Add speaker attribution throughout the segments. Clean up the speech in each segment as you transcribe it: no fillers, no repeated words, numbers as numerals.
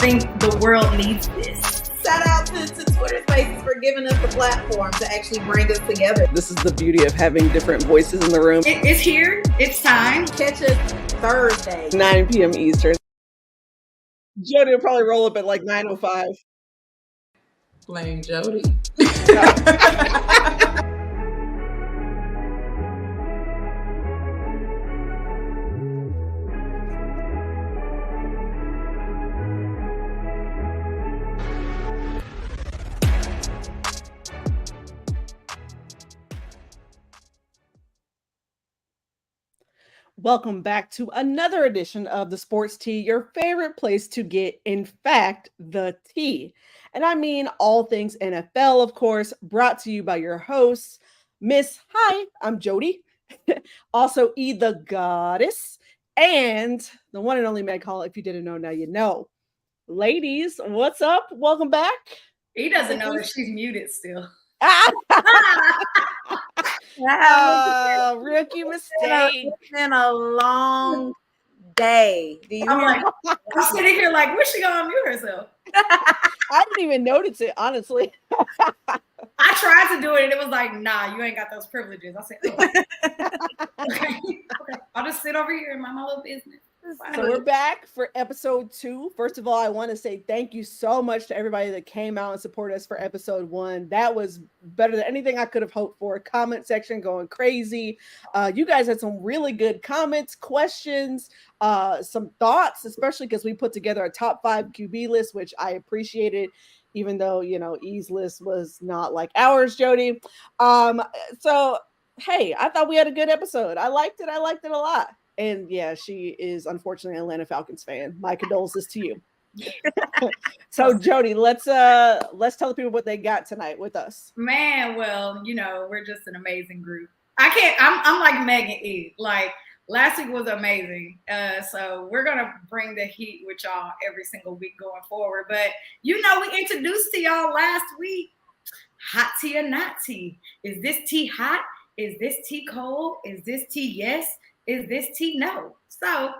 Speaker 1: think the world needs this.
Speaker 2: Shout out to Twitter Spaces for giving us the platform to actually bring us together.
Speaker 3: This is the beauty of having different voices in the room.
Speaker 1: It's here. It's time.
Speaker 2: Catch us Thursday,
Speaker 3: 9 p.m. Eastern. Jody will probably roll up at like 9:05.
Speaker 2: Blame Jody.
Speaker 3: Welcome back to another edition of the Sports Tea, your favorite place to get, in fact, the tea. And I mean all things NFL, of course, brought to you by your hosts, Miss Hi, I'm Jody, also E the Goddess, and the one and only Meg Call. If you didn't know, now you know. Ladies, what's up? Welcome back.
Speaker 1: He doesn't know that she's muted still.
Speaker 3: Rookie mistake.
Speaker 2: It's been a long day.
Speaker 1: I'm sitting here like, where's she gonna mute herself?
Speaker 3: I didn't even notice it, honestly.
Speaker 1: I tried to do it and it was like, nah, you ain't got those privileges. I said, oh. Okay. I'll just sit over here and mind my little business.
Speaker 3: So we're back for episode 2. First of all, I want to say thank you so much to everybody that came out and supported us for episode 1. That was better than anything I could have hoped for. Comment section going crazy. You guys had some really good comments, questions, some thoughts, especially because we put together a top 5 QB list, which I appreciated, even though, you know, E's list was not like ours, Jody. So, hey, I thought we had a good episode. I liked it a lot. And yeah, she is unfortunately an Atlanta Falcons fan. My condolences to you. So Jody, let's tell the people what they got tonight with us.
Speaker 1: Man, well, you know, we're just an amazing group. I'm like Meg and E. Like last week was amazing. So we're gonna bring the heat with y'all every single week going forward. But you know, we introduced to y'all last week, hot tea or not tea. Is this tea hot? Is this tea cold? Is this tea yes? Is this tea? No. So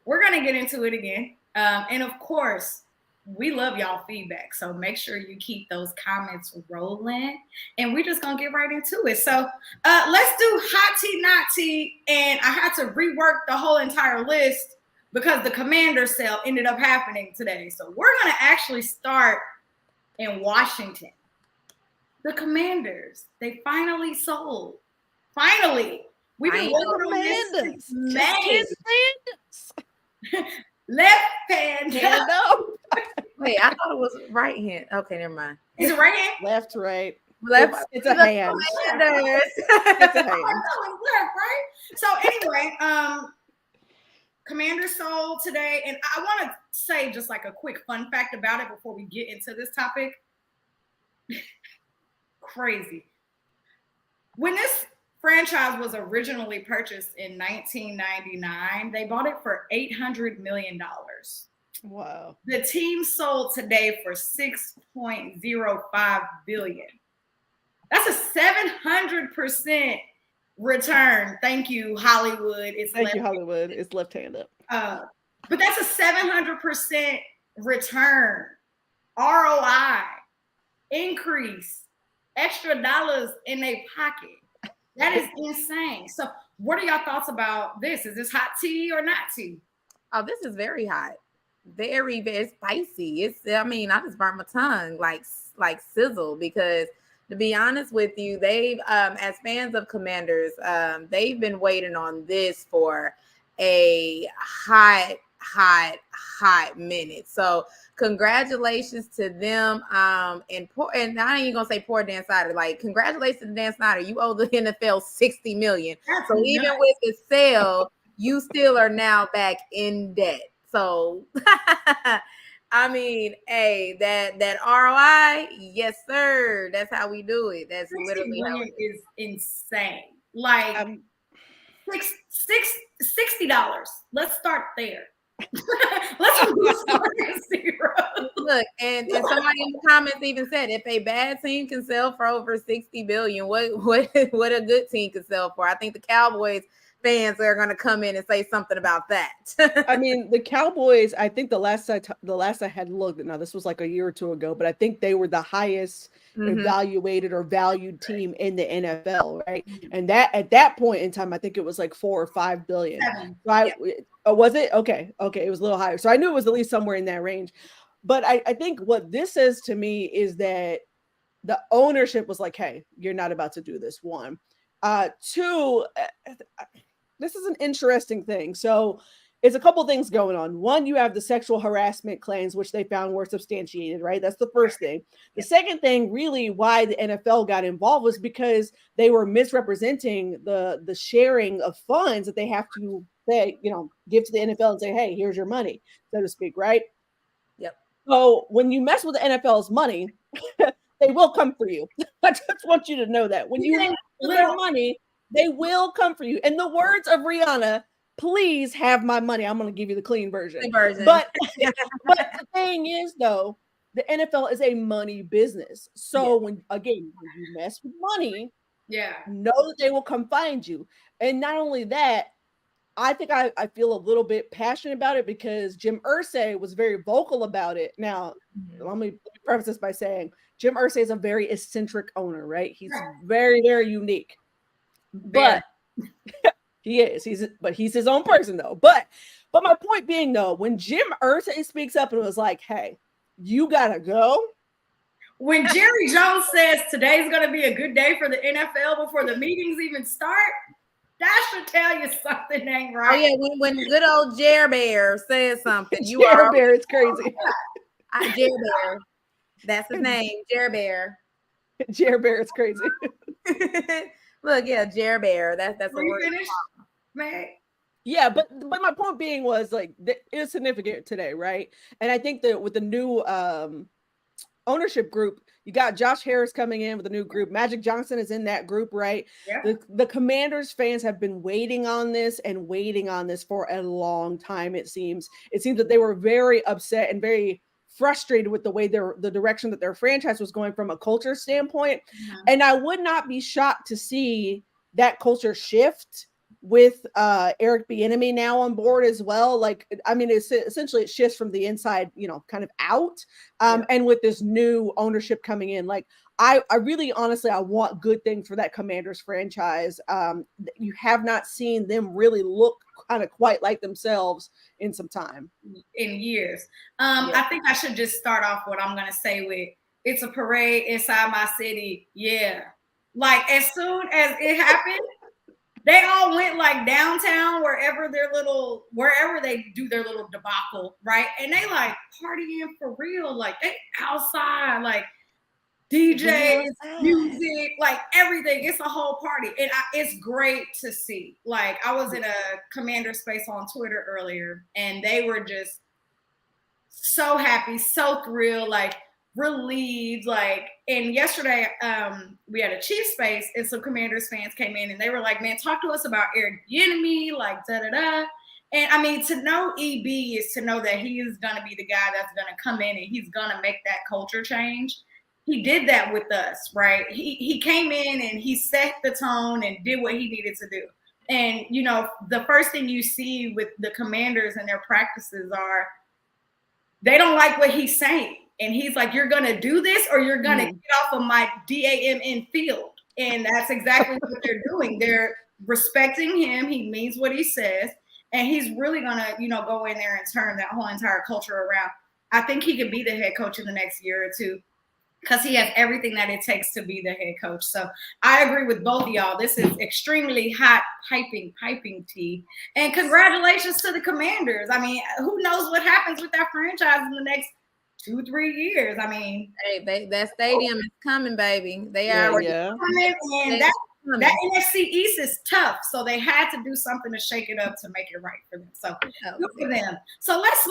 Speaker 1: we're going to get into it again. And of course, we love y'all feedback. So make sure you keep those comments rolling. And we're just going to get right into it. So let's do hot tea, not tea. And I had to rework the whole entire list because the commander sale ended up happening today. So we're going to actually start in Washington. The Commanders, they finally sold. Finally. We've been working on this since May. Left hand up.
Speaker 2: Wait, I thought it was right hand. Okay, never mind.
Speaker 1: Is it right hand?
Speaker 3: Left, right.
Speaker 2: Left.
Speaker 3: It's a hand.
Speaker 2: It's a hand.
Speaker 1: Left, right? So anyway, Commander sold today, and I want to say just like a quick fun fact about it before we get into this topic. Crazy. When this franchise was originally purchased in 1999, they bought it for $800 million.
Speaker 3: Wow.
Speaker 1: The team sold today for $6.05 billion. That's a 700% return. Thank you, Hollywood.
Speaker 3: Thank you, Hollywood. It's left-handed.
Speaker 1: But that's a 700% return, ROI, increase, extra dollars in their pocket. That is insane. So what are y'all thoughts about this? Is this hot tea or not tea?
Speaker 2: Oh, this is very hot. Very, very spicy. I just burnt my tongue like sizzle because to be honest with you, they've, as fans of Commanders, they've been waiting on this for a hot minute. So congratulations to them. And I ain't even gonna say poor Dan Snyder. Like, congratulations to Dan Snyder. You owe the NFL $60 million.
Speaker 1: That's
Speaker 2: so
Speaker 1: nuts.
Speaker 2: even with the sale, you still are now back in debt. So I mean, hey, that ROI, yes, sir. That's how we do it. That's literally how it
Speaker 1: is insane. Like $60. Let's start there. Let's start at 0.
Speaker 2: Look, and somebody in the comments even said, if a bad team can sell for over $60 billion, what a good team can sell for. I think the Cowboys fans are going to come in and say something about that.
Speaker 3: I mean, the Cowboys, I think the last I had looked, now this was like a year or two ago, but I think they were the highest evaluated or valued team in the NFL, right? And that at that point in time, I think it was like 4 or 5 billion. So was it? Okay, it was a little higher. So I knew it was at least somewhere in that range. But I think what this says to me is that the ownership was like, hey, you're not about to do this, one. Two, this is an interesting thing. So it's a couple things going on. One, you have the sexual harassment claims, which they found were substantiated, right? That's the first thing. The second thing, really, why the NFL got involved was because they were misrepresenting the sharing of funds that they have to say, give to the NFL and say, hey, here's your money, so to speak, right?
Speaker 2: Yep.
Speaker 3: So when you mess with the NFL's money, they will come for you. I just want you to know that. When you mess with their money, they will come for you. In the words of Rihanna, please have my money. I'm going to give you the clean version. But the thing is, though, the NFL is a money business. So when you mess with money, know that they will come find you. And not only that, I think I feel a little bit passionate about it because Jim Irsay was very vocal about it. Now, let me preface this by saying Jim Irsay is a very eccentric owner, right? He's very, very unique. But he is. He's his own person, though. But my point being, though, when Jim Irsay speaks up and was like, hey, you gotta go.
Speaker 1: When Jerry Jones says today's gonna be a good day for the NFL before the meetings even start, that should tell you something ain't right.
Speaker 2: Oh yeah, when good old Jer Bear says something,
Speaker 3: Jer Bear, it's crazy.
Speaker 2: Jer Bear, that's his name, Jer Bear.
Speaker 3: Jer Bear, it's crazy.
Speaker 2: Look, Jer Bear. That's a word.
Speaker 1: Man.
Speaker 3: Yeah, but my point being was like it is significant today, right? And I think that with the new ownership group, you got Josh Harris coming in with a new group. Magic Johnson is in that group, right? Yeah. The Commanders fans have been waiting on this for a long time. It seems that they were very upset and very frustrated with the way the direction that their franchise was going from a culture standpoint. And I would not be shocked to see that culture shift with Eric Bieniemy now on board as well. Like, I mean, it's essentially it shifts from the inside, kind of out. And with this new ownership coming in, like I really honestly, I want good things for that Commanders franchise. You have not seen them really look kind of quite like themselves in some time.
Speaker 1: In years. I think I should just start off what I'm gonna say with it's a parade inside my city. Yeah. Like as soon as it happened, they all went like downtown, wherever they do their little debacle, right? And they like partying for real, like they outside, like DJs, music, like everything. It's a whole party, and it's great to see. Like I was in a Commander space on Twitter earlier, and they were just so happy, so thrilled, like relieved, like. And yesterday we had a Chiefs space and some Commanders fans came in and they were like, man, talk to us about Eric Bieniemy, like da-da-da. And I mean, to know EB is to know that he is going to be the guy that's going to come in and he's going to make that culture change. He did that with us, right? He came in and he set the tone and did what he needed to do. And, the first thing you see with the Commanders and their practices are they don't like what he's saying. And he's like, you're going to do this or you're going to get off of my DAMN field. And that's exactly what they're doing. They're respecting him. He means what he says. And he's really going to, go in there and turn that whole entire culture around. I think he could be the head coach in the next year or two because he has everything that it takes to be the head coach. So I agree with both of y'all. This is extremely hot piping tea. And congratulations to the Commanders. I mean, who knows what happens with that franchise in the next 2-3 years. I mean,
Speaker 2: hey, that stadium is coming, baby. They are
Speaker 1: coming, and that NFC East is tough. So they had to do something to shake it up to make it right for them. So good for them. So let's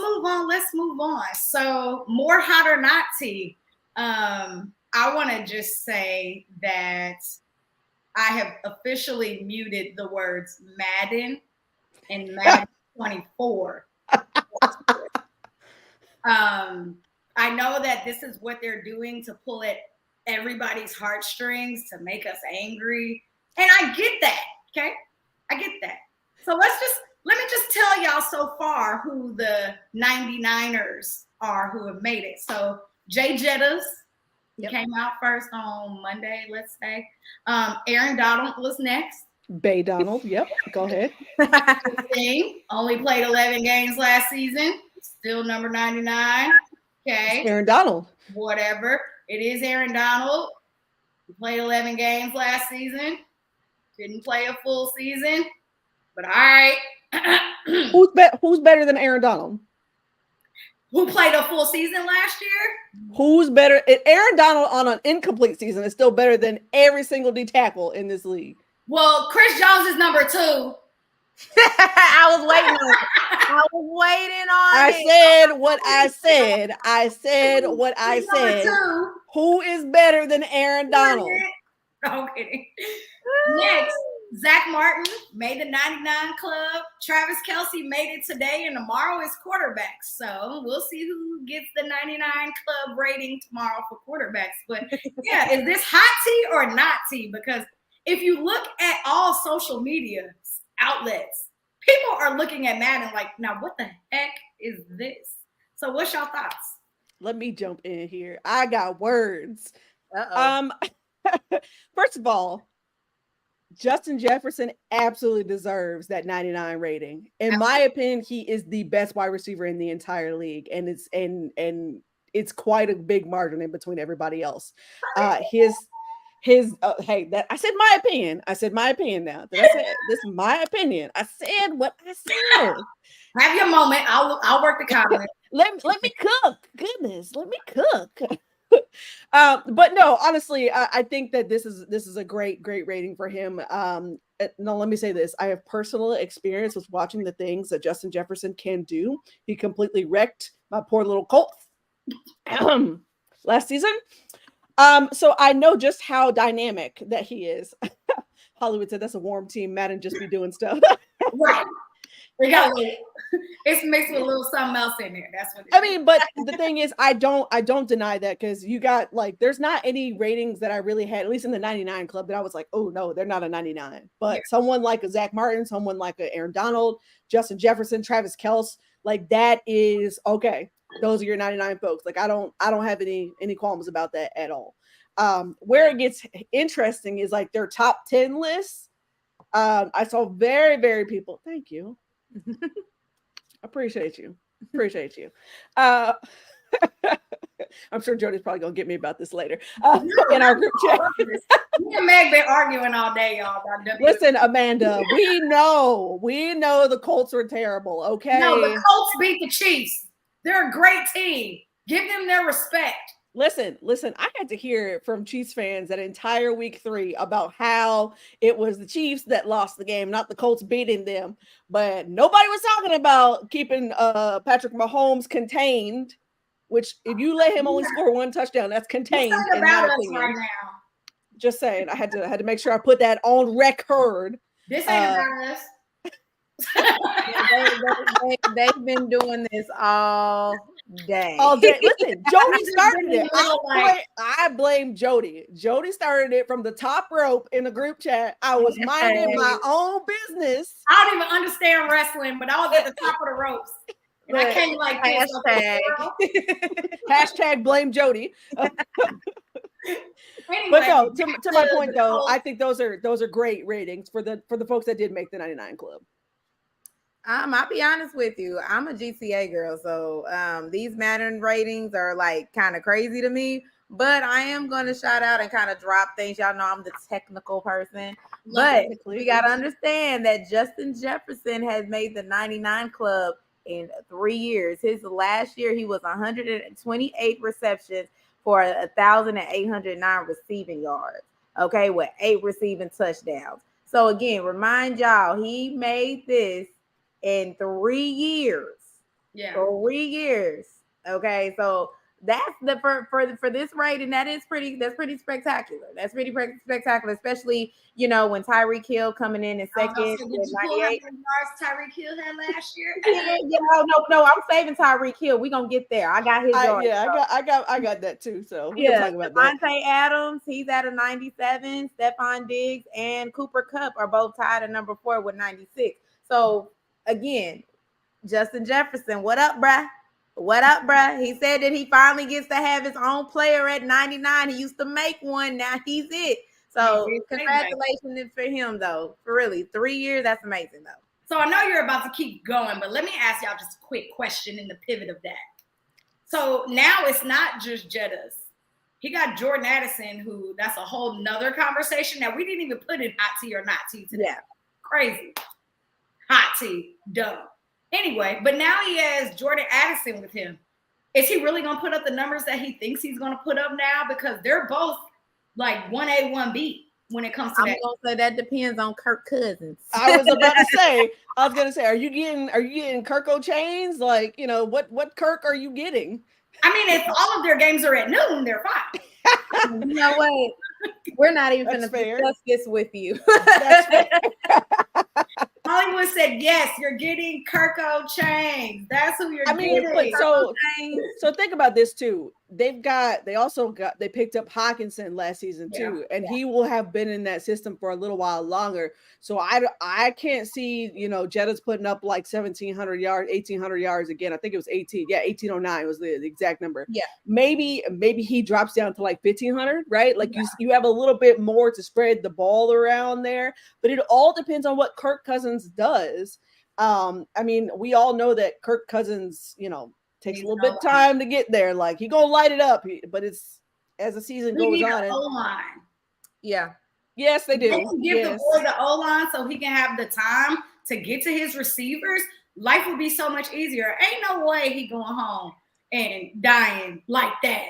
Speaker 1: move on. So more hot or not tea. I want to just say that I have officially muted the words Madden and Madden 24. I know that this is what they're doing to pull at everybody's heartstrings to make us angry. And I get that, okay? I get that. So let me just tell y'all so far who the 99ers are who have made it. So Jay Jettas came out first on Monday, let's say. Aaron Donald was next.
Speaker 3: Bay Donald, yep. Go ahead.
Speaker 1: Only played 11 games last season. Still number 99. Okay.
Speaker 3: It's Aaron Donald.
Speaker 1: Whatever. It is Aaron Donald. He played 11 games last season. Didn't play a full season. But all right.
Speaker 3: Who's better than Aaron Donald?
Speaker 1: Who played a full season last year?
Speaker 3: Who's better? Aaron Donald on an incomplete season is still better than every single D tackle in this league.
Speaker 1: Well, Chris Jones is number 2.
Speaker 2: I was waiting on
Speaker 3: I
Speaker 2: it.
Speaker 3: said what I said. I said what I said. Who is better than Aaron Donald?
Speaker 1: No kidding. Next, Zach Martin made the 99 club. Travis Kelce made it today, and tomorrow is quarterbacks. So we'll see who gets the 99 club rating tomorrow for quarterbacks. But yeah, is this hot tea or not tea? Because if you look at all social media outlets, people are looking at Madden like, now what the heck is this? So what's your thoughts?
Speaker 3: Let me jump in here. I got words.
Speaker 2: Uh-oh.
Speaker 3: First of all, Justin Jefferson absolutely deserves that 99 rating. In my opinion, he is the best wide receiver in the entire league, and it's quite a big margin in between everybody else. Hey, that I said my opinion. I said my opinion now. This is my opinion. I said what I said.
Speaker 1: Have your moment. I'll work the comment.
Speaker 3: let me cook. Goodness, let me cook. But no, honestly, I think that this is a great rating for him. No, let me say this. I have personal experience with watching the things that Justin Jefferson can do. He completely wrecked my poor little Colts last season. So I know just how dynamic that he is. Hollywood said that's a warm team. Madden just be doing stuff.
Speaker 1: Right. It's mixed with a little something else in there. That's what
Speaker 3: I mean, but the thing is, I don't deny that, because you got there's not any ratings that I really had, at least in the 99 club, that I was like, oh no, they're not a 99. But someone like a Zach Martin, someone like a Aaron Donald, Justin Jefferson, Travis Kelce, that is okay. Those are your 99 folks. I don't have any qualms about that at all. Where it gets interesting is their top 10 lists. I saw very, very people. Thank you. Appreciate you. I'm sure Jody's probably gonna get me about this later in our group chat.
Speaker 1: Me and Meg been arguing all day, y'all.
Speaker 3: Listen, Amanda, we know the Colts were terrible. Okay,
Speaker 1: no, the Colts beat the Chiefs. They're a great team. Give them their respect.
Speaker 3: Listen, I had to hear from Chiefs fans that entire week 3 about how it was the Chiefs that lost the game, not the Colts beating them. But nobody was talking about keeping Patrick Mahomes contained, which if you let him only score 1 touchdown, that's contained.
Speaker 1: It's about us right now.
Speaker 3: Just saying, I had to make sure I put that on record.
Speaker 1: This ain't about us.
Speaker 2: They've been doing this all day.
Speaker 3: Listen, Jody started it. I blame Jody. Jody started it from the top rope in the group chat. I was minding my own business.
Speaker 1: I don't even understand wrestling, but I was at the top of the ropes. And I came like this.
Speaker 3: Hashtag blame Jody. Anyway, but no, to my point though, I think those are great ratings for the folks that did make the 99 club.
Speaker 2: I'll be honest with you. I'm a GCA girl, so these Madden ratings are kind of crazy to me. But I am going to shout out and kind of drop things. Y'all know I'm the technical person. But we got to understand that Justin Jefferson has made the 99 club in 3 years. His last year, he was 128 receptions for 1,809 receiving yards. Okay, with 8 receiving touchdowns. So again, remind y'all, he made this in 3 years. Yeah. 3 years. Okay. So that's the for this rating, that's pretty spectacular. That's pretty spectacular, especially when TYREEK Hill coming in second.
Speaker 1: Did you pull out the yards TYREEK Hill had last year?
Speaker 2: No, I'm saving TYREEK Hill. We're gonna get there. I got his yards.
Speaker 3: Yeah, I got that too. So we can talk about that.
Speaker 2: Devontae Adams, he's at a 97. Stephon Diggs and Cooper Kupp are both tied at number 4 with 96. So again, Justin Jefferson, what up, bruh? What up, bruh? He said that he finally gets to have his own player at 99. He used to make one. Now he's it. So congratulations for him, though. For really, 3 years, that's amazing, though.
Speaker 1: So I know you're about to keep going, but let me ask y'all just a quick question in the pivot of that. So now it's not just Jettas. He got Jordan Addison, who that's a whole nother conversation that we didn't even put in hot tea or not tea today. Yeah. Crazy. Hot tea. Dumb. Anyway, but now he has Jordan Addison with him. Is he really going to put up the numbers that he thinks he's going to put up now? Because they're both like 1A, 1B when it comes to that.
Speaker 2: I'm going to say that depends on Kirk Cousins.
Speaker 3: I was going to say, are you getting Kirko chains? Like, you know, what Kirk are you getting?
Speaker 1: I mean, if all of their games are at noon, they're fine.
Speaker 2: You know what? We're not even going to discuss this with you.
Speaker 1: Hollywood said, yes, you're getting Kirko chains. That's who you're getting.
Speaker 3: So think about this too. They picked up Hawkinson last season too, and he will have been in that system for a little while longer. So I can't see, you know, Jetta's putting up like 1,700 yards, 1,800 yards again. I think it was 1,809 was the exact number.
Speaker 2: Yeah.
Speaker 3: Maybe he drops down to like 1,500, right? Like you have a little bit more to spread the ball around there, but it all depends on what Kirk Cousins does. I mean, we all know that Kirk Cousins, you know, takes a little bit of time to get there. Like he gonna light it up, but it's as the season goes on.
Speaker 1: O-line.
Speaker 2: Yeah.
Speaker 3: Yes, they do.
Speaker 1: They can give the boy the O-line so he can have the time to get to his receivers. Life would be so much easier. Ain't no way he going home and dying like that.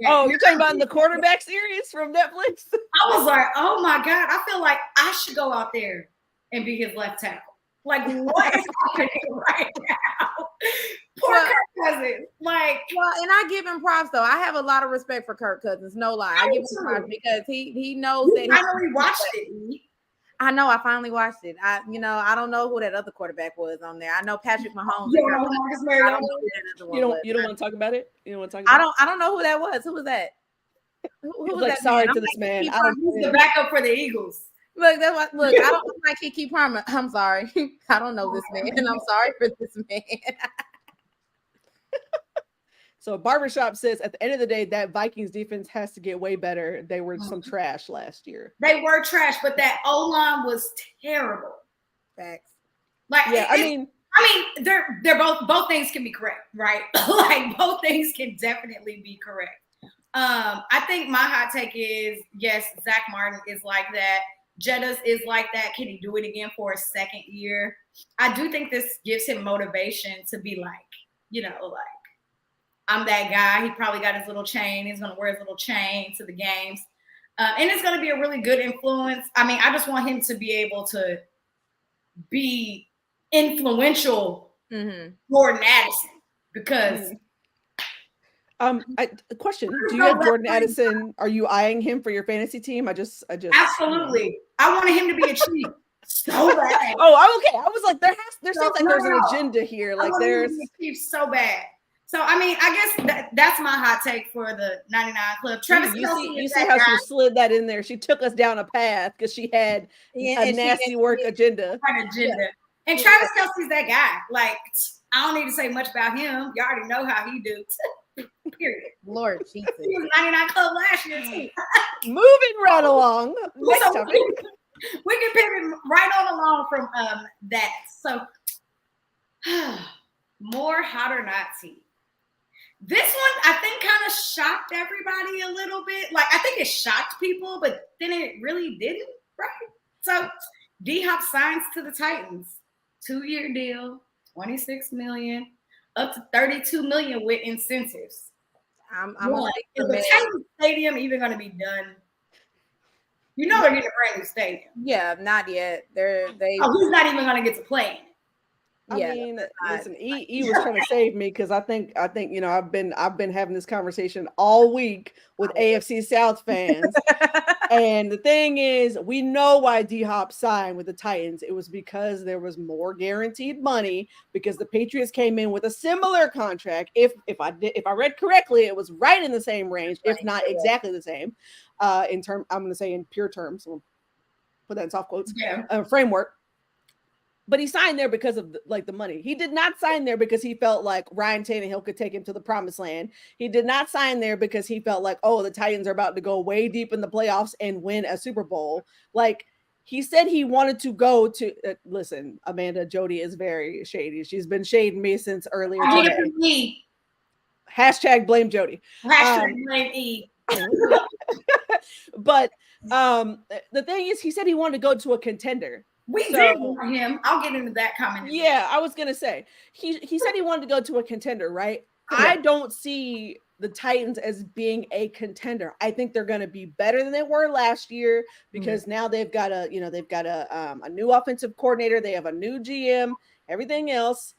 Speaker 3: Oh, you're talking about in the quarterback series from Netflix?
Speaker 1: I was like, oh my God, I feel like I should go out there and be his left tackle. Like, what is happening right now? Poor Kirk Cousins. Like,
Speaker 2: well, and I give him props though. I have a lot of respect for Kirk Cousins. No lie, I give him props because he knows that.
Speaker 1: I know he watched it.
Speaker 2: I know. I finally watched it. I don't know who that other quarterback was on there. I know Patrick Mahomes.
Speaker 1: You don't
Speaker 3: want to talk about it? You don't want to talk about it?
Speaker 2: I don't know who that was. Who was that? Who was
Speaker 3: like,
Speaker 2: that?
Speaker 3: Sorry to this man.
Speaker 1: He's the backup for the Eagles.
Speaker 2: Look, I don't like Kiki Palmer. I'm sorry. I don't know this man, and I'm sorry for this man.
Speaker 3: So Barbershop says at the end of the day, that Vikings defense has to get way better. They were some trash last year.
Speaker 1: They were trash, but that O-line was terrible.
Speaker 2: Facts.
Speaker 1: Like, yeah, I mean, they're both things can be correct, right? Like both things can definitely be correct. I think my hot take is yes, Zach Martin is like that. Jettas is like that. Can he do it again for a second year? I do think this gives him motivation to be like, you know, like, I'm that guy. He probably got his little chain. He's going to wear his little chain to the games. And it's going to be a really good influence. I mean, I just want him to be able to be influential Jordan Addison because
Speaker 3: a question. Do you have Jordan Addison? Are you eyeing him for your fantasy team? I just
Speaker 1: absolutely. I wanted him to be a chief so bad.
Speaker 3: Oh, okay. I was like, there seems like there's an agenda here. Like there's
Speaker 1: a chief so bad. So I mean, I guess that's my hot take for the 99 Club. Travis Kelce,
Speaker 3: you see how she slid that in there. She took us down a path because she had a nasty work agenda.
Speaker 1: Yeah. And Travis Kelce's that guy. Like, I don't need to say much about him. You already know how he do. Period.
Speaker 2: Lord Jesus.
Speaker 1: He was 99 Club last year too.
Speaker 3: Moving right along. Next topic.
Speaker 1: We can pivot right on along from that. So more hot or not tea. This one, I think, kind of shocked everybody a little bit. Like, I think it shocked people, but then it really didn't, right? So, DHOP signs to the Titans. 2-year deal, $26 million, up to $32 million with incentives. Is the Titans stadium even going to be done? You know they're getting a brand new stadium.
Speaker 2: Yeah, not yet.
Speaker 1: He's not even going to get to play in it.
Speaker 3: I mean, listen, E was trying to save me because I think you know I've been having this conversation all week with AFC South fans, and the thing is, we know why DHOP signed with the Titans. It was because there was more guaranteed money because the Patriots came in with a similar contract. If I read correctly, it was right in the same range, if not exactly the same. I'm going to say in pure terms. We'll put that in soft quotes.
Speaker 1: Yeah.
Speaker 3: Framework. But he signed there because of the money. He did not sign there because he felt like Ryan Tannehill could take him to the promised land. He did not sign there because he felt like, oh, the Titans are about to go way deep in the playoffs and win a Super Bowl. Like, he said he wanted to go to listen, Amanda, Jody is very shady. She's been shading me since earlier today. Hashtag blame Jody.
Speaker 1: Hashtag blame E.
Speaker 3: But the thing is, he said he wanted to go to a contender.
Speaker 1: We did want him. I'll get into that comment.
Speaker 3: Yeah, I was gonna say he said he wanted to go to a contender, right? Yeah. I don't see the Titans as being a contender. I think they're gonna be better than they were last year because now they've got a new offensive coordinator, they have a new GM, everything else.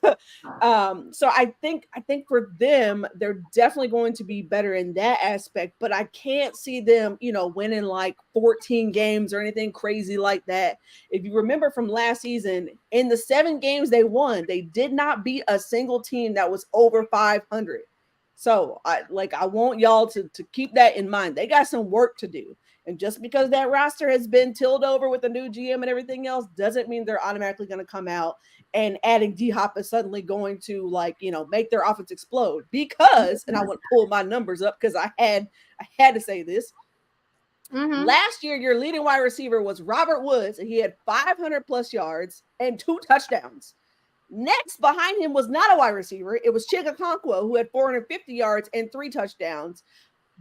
Speaker 3: So I think for them, they're definitely going to be better in that aspect, but I can't see them, winning like 14 games or anything crazy like that. If you remember from last season, in the 7 games they won, they did not beat a single team that was over 500. So I want y'all to keep that in mind. They got some work to do. And just because that roster has been tilled over with a new GM and everything else doesn't mean they're automatically going to come out and adding DHOP is suddenly going to make their offense explode. Because, and I want to pull my numbers up because I had to say this. Last year, your leading wide receiver was Robert Woods, and he had 500 plus yards and 2 touchdowns. Next behind him was not a wide receiver. It was Chig Okonkwo, who had 450 yards and 3 touchdowns.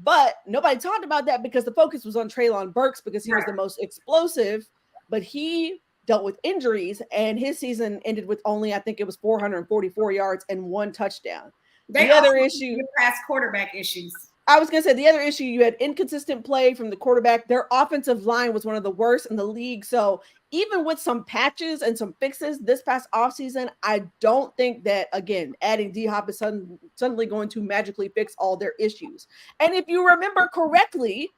Speaker 3: But nobody talked about that because the focus was on Treylon Burks because he was the most explosive, but he dealt with injuries and his season ended with only, I think it was 444 yards and 1 touchdown.
Speaker 1: The other issue, past quarterback issues.
Speaker 3: I was going to say the other issue, you had inconsistent play from the quarterback. Their offensive line was one of the worst in the league. So even with some patches and some fixes this past offseason, I don't think that, again, adding DHOP is suddenly going to magically fix all their issues. And if you remember correctly,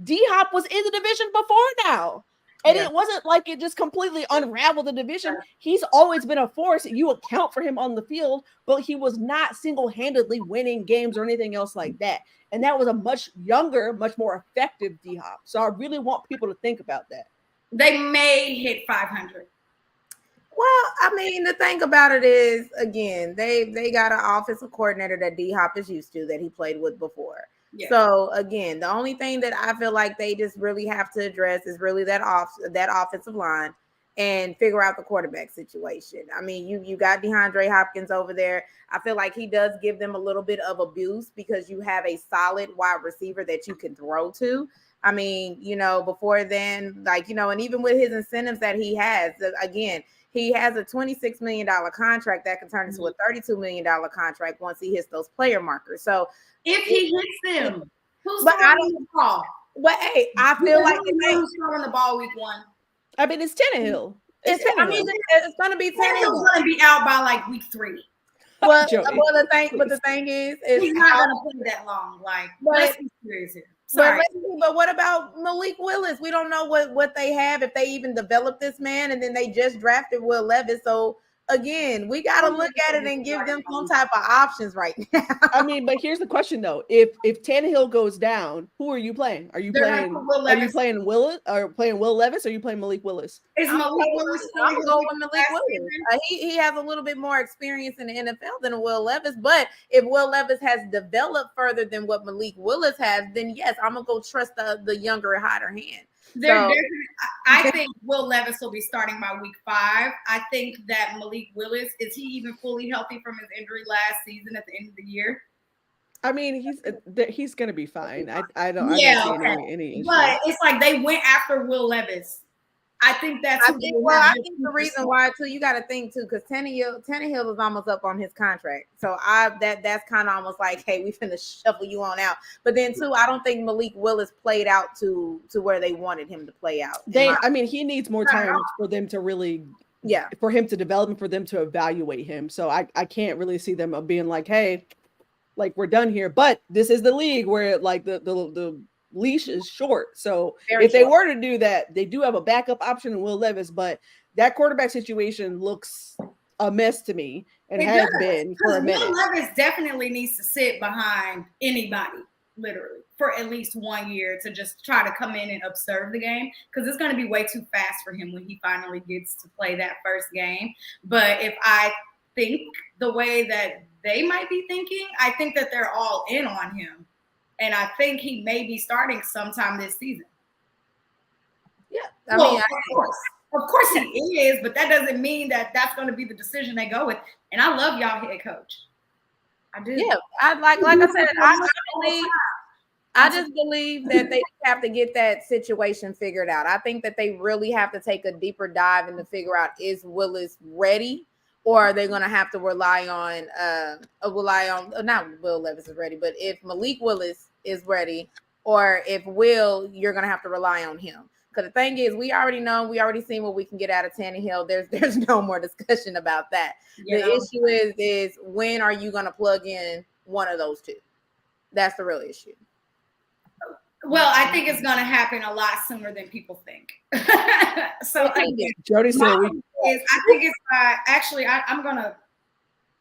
Speaker 3: DHOP was in the division before now. And it wasn't like it just completely unraveled the division. He's always been a force. You account for him on the field, but he was not single-handedly winning games or anything else like that. And that was a much younger, much more effective DHOP. So I really want people to think about that.
Speaker 1: They may hit 500.
Speaker 2: Well, I mean, the thing about it is, again, they got an offensive coordinator that DHOP is used to, that he played with before. Yeah. So again, the only thing that I feel like they just really have to address is really that offensive line and figure out the quarterback situation. I mean, you got DeAndre Hopkins over there. I feel like he does give them a little bit of a boost because you have a solid wide receiver that you can throw to. I mean, before then, and even with his incentives that he has, again, he has a $26 million contract that can turn into a $32 million contract once he hits those player markers. So
Speaker 1: if he hits them, who's throwing the ball?
Speaker 2: But hey, I feel like
Speaker 1: who's throwing the ball week 1?
Speaker 3: I mean, it's Tannehill.
Speaker 2: It's going to be Tannehill.
Speaker 1: Tannehill's going to be out by like week 3.
Speaker 2: Well, the thing is
Speaker 1: he's not going to play that long. Let's be serious here. Sorry.
Speaker 2: But what about Malik Willis? We don't know what they have, if they even developed this man, and then they just drafted Will Levis. So again, we got to look at it and give them some type of options right now.
Speaker 3: I mean, but here's the question though: if Tannehill goes down, who are you playing? Are you playing Will Levis, or are you playing Malik Willis?
Speaker 2: Is Malik Willis? I'm going with Malik Willis. He has a little bit more experience in the NFL than Will Levis, but if Will Levis has developed further than what Malik Willis has, then yes, I'm gonna go trust the younger, hotter hand.
Speaker 1: I think Will Levis will be starting by week 5. I think that Malik Willis, is he even fully healthy from his injury last season at the end of the year?
Speaker 3: I mean, he's going to be fine. I don't see any issues.
Speaker 1: But it's like they went after Will Levis. I think that's
Speaker 2: I think the reason why too. You got to think too, because Tannehill is almost up on his contract, so that's kind of almost like, hey, we finna shuffle you on out. But then too, I don't think Malik Willis played out to where they wanted him to play out.
Speaker 3: He needs more time for them to really, for him to develop and for them to evaluate him. So I can't really see them being like, hey, like we're done here. But this is the league where like the leash is short. So if they were to do that, they do have a backup option in Will Levis, but that quarterback situation looks a mess to me and has been for a minute.
Speaker 1: Will Levis definitely needs to sit behind anybody. literally, for at least 1 year to just try to come in and observe the game, because it's going to be way too fast for him when he finally gets to play that first game. But if I think the way that they might be thinking, I think that they're all in on him. And I think he may be starting sometime this season.
Speaker 2: Yeah.
Speaker 1: Of course he is, but that doesn't mean that that's going to be the decision they go with. And I love y'all head coach. I do.
Speaker 2: Yeah, like I said, I just believe that they have to get that situation figured out. I think that they really have to take a deeper dive and to figure out, is Willis ready, or are they going to have to rely on not Will Levis is ready, but if Malik Willis is ready, or if Will, you're going to have to rely on him. Because the thing is, we already seen what we can get out of Tannehill. There's no more discussion about that. The issue is when are you going to plug in one of those two? That's the real issue.
Speaker 1: Well, I think it's going to happen a lot sooner than people think. So
Speaker 3: Jody said
Speaker 1: I think it's actually I'm going to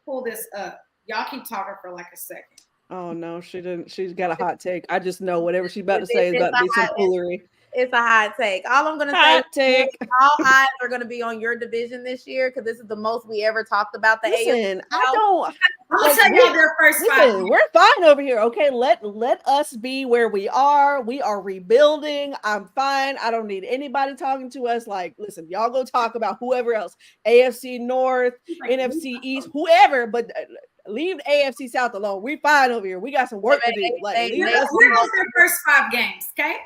Speaker 1: pull this up. Y'all keep talking for like a second.
Speaker 3: Oh no, she didn't. She's got a hot take. I just know whatever she's about to say is about to be some foolery.
Speaker 2: It's a hot take. All I'm going to say is all eyes are going to be on your division this year, because this is the most we ever talked about the AFC.
Speaker 1: I'm going to tell y'all their first five.
Speaker 3: We're fine over here, okay? Let us be where we are. We are rebuilding. I'm fine. I don't need anybody talking to us. Like, listen, y'all go talk about whoever else. AFC North, NFC East, whoever, but leave the AFC South alone. We're fine over here. We got some work to do.
Speaker 1: We're on their first 5 games, okay?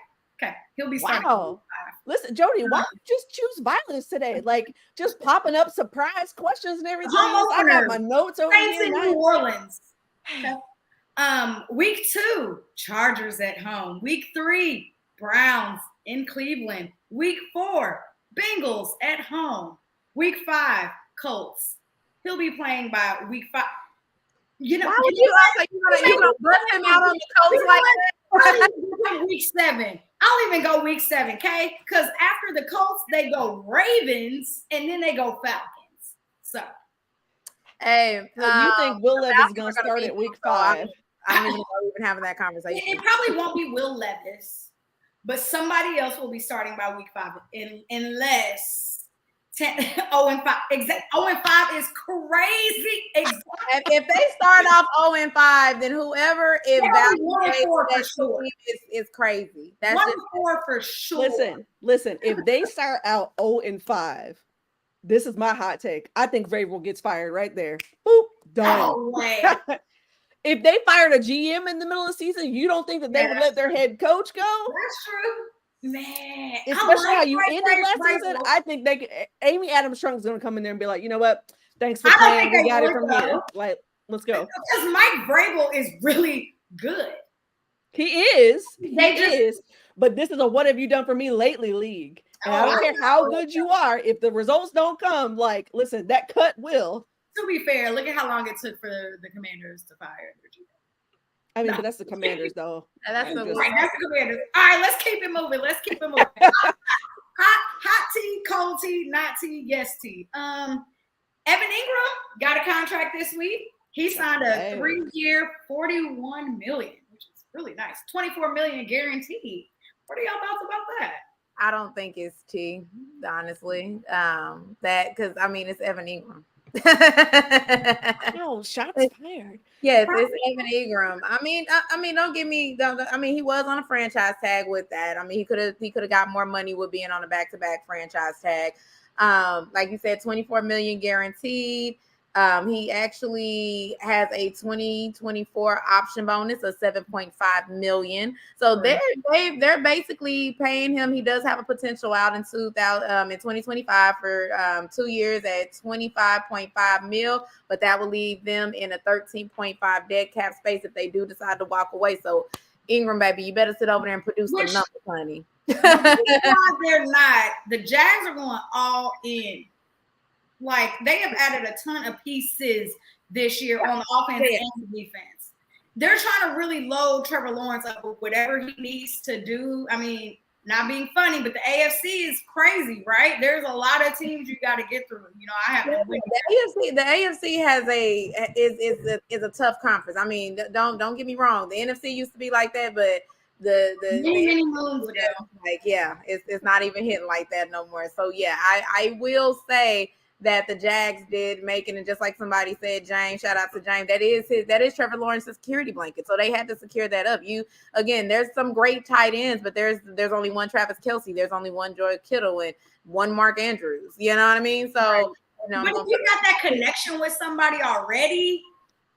Speaker 1: Okay, he'll be starting.
Speaker 3: Wow. Listen, Jody, why don't you just choose violence today? Like, just popping up surprise questions and everything. I got my notes over
Speaker 1: Saints
Speaker 3: here.
Speaker 1: in New Orleans. Okay. Week 2, Chargers at home. Week 3, Browns in Cleveland. Week 4, Bengals at home. Week 5, Colts. He'll be playing by week 5. You know,
Speaker 2: why would you gonna bust him out on the Colts like that?
Speaker 1: Week 7. I'll even go week 7, okay? Because after the Colts, they go Ravens and then they go Falcons. So,
Speaker 2: hey,
Speaker 3: you think Will Levis is gonna start at week 5?
Speaker 2: I don't even know even having that conversation.
Speaker 1: It probably won't be Will Levis, but somebody else will be starting by week 5, unless 0-5. 0-5 is crazy.
Speaker 2: If they start off 0-5, then whoever evaluates that
Speaker 1: sure.
Speaker 2: is crazy. That's
Speaker 1: 1-4 for sure.
Speaker 3: Listen. If they start out 0-5, this is my hot take. I think Vrabel gets fired right there. Boop, done.
Speaker 1: Oh, way.
Speaker 3: If they fired a GM in the middle of the season, you don't think that they would let their head coach go?
Speaker 1: That's true. Man,
Speaker 3: especially how you ended last season. I think Amy Adams Strunk is going to come in there and be like, you know what? Thanks for playing. We got it from here. Like, let's go.
Speaker 1: Because Mike Vrabel is really good.
Speaker 3: He is. But this is a "what have you done for me lately" league. And I don't care how good you are. If the results don't come, like, listen, that cut will.
Speaker 1: To be fair, look at how long it took for the Commanders to fire their GM.
Speaker 3: I mean, but that's the Commanders, though.
Speaker 1: That's the Commanders. All right, let's keep it moving. Hot tea, cold tea, not tea, yes tea. Evan Ingram got a contract this week. He signed a 3-year, $41 million, which is really nice. $24 million guaranteed. What are y'all thoughts about that?
Speaker 2: I don't think it's tea, honestly. Because it's Evan Ingram.
Speaker 3: No, shots fired.
Speaker 2: Yes, it's Evan Ingram. Don't get me. He was on a franchise tag with that. He could have got more money with being on a back-to-back franchise tag. Like you said, $24 million guaranteed. He actually has a 2024 option bonus of $7.5 million. So they're basically paying him. He does have a potential out in 2025 for 2 years at $25.5 million, but that will leave them in a 13.5 dead cap space if they do decide to walk away. So Ingram, baby, you better sit over there and produce some numbers, honey.
Speaker 1: They're not. The Jags are going all in. Like, they have added a ton of pieces this year on the offense and the defense. They're trying to really load Trevor Lawrence up with whatever he needs to do. not being funny, but the AFC is crazy, right? There's a lot of teams you got to get through. You know, I have to win.
Speaker 2: The AFC has is a tough conference. I mean, don't get me wrong. The NFC used to be like that, but the
Speaker 1: many moons ago,
Speaker 2: like it's not even hitting like that no more. So yeah, I will say that the Jags did make it, and just like somebody said, James, shout out to James, that is Trevor Lawrence's security blanket. So they had to secure that up. There's some great tight ends, but there's only one Travis Kelce, there's only one George Kittle, and one Mark Andrews. You know what I mean? So
Speaker 1: right. But if you got that connection with somebody already,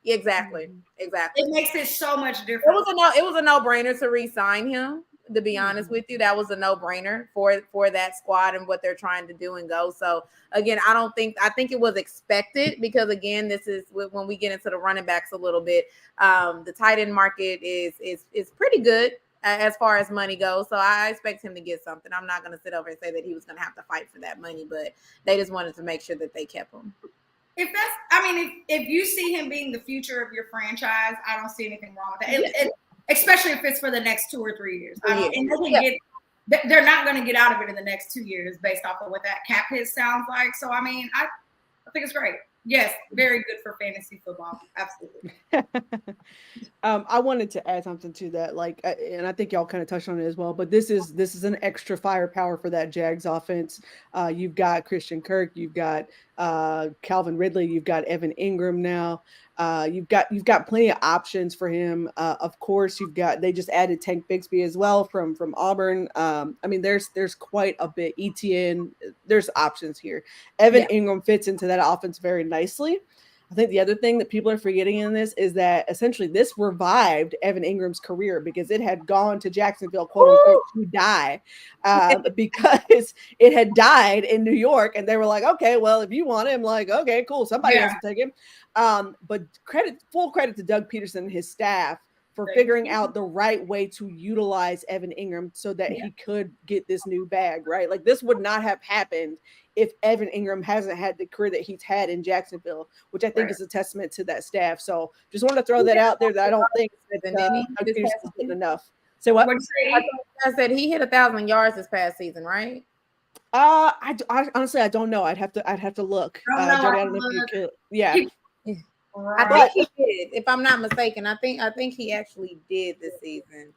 Speaker 2: exactly.
Speaker 1: It makes it so much different.
Speaker 2: It was a no-brainer to re-sign him. To be honest with you, that was a no-brainer for that squad and what they're trying to do and go. So again, I think it was expected, because again, this is when we get into the running backs a little bit. The tight end market is pretty good as far as money goes. So I expect him to get something. I'm not going to sit over and say that he was going to have to fight for that money, but they just wanted to make sure that they kept him.
Speaker 1: If you see him being the future of your franchise, I don't see anything wrong with that. Especially if it's for the next 2 or 3 years. They're not going to get out of it in the next 2 years based off of what that cap hit sounds like. So, I mean, I think it's great. Yes, very good for fantasy football. Absolutely.
Speaker 3: I wanted to add something to that, and I think y'all kind of touched on it as well, but this is an extra firepower for that Jags offense. You've got Christian Kirk, you've got Calvin Ridley, you've got Evan Ingram now. You've got plenty of options for him. Of course, they just added Tank Bigsby as well from Auburn. There's quite a bit. ETN, there's options here. Evan Ingram fits into that offense very nicely. I think the other thing that people are forgetting in this is that essentially this revived Evan Ingram's career, because it had gone to Jacksonville, quote unquote, to die, because it had died in New York, and they were like, okay, well, if you want him, like, okay, cool, somebody else will take him. But full credit to Doug Peterson and his staff for figuring out the right way to utilize Evan Ingram so that he could get this new bag, right? Like, this would not have happened if Evan Ingram hasn't had the career that he's had in Jacksonville, which I think is a testament to that staff. So just wanted to throw that out there, that I don't think Doug Peterson's getting enough. Say what?
Speaker 2: I said he hit 1,000 yards this past season, right?
Speaker 3: I honestly, I don't know. I'd have to look. Yeah.
Speaker 2: I think he did, if I'm not mistaken. I think he actually did this season.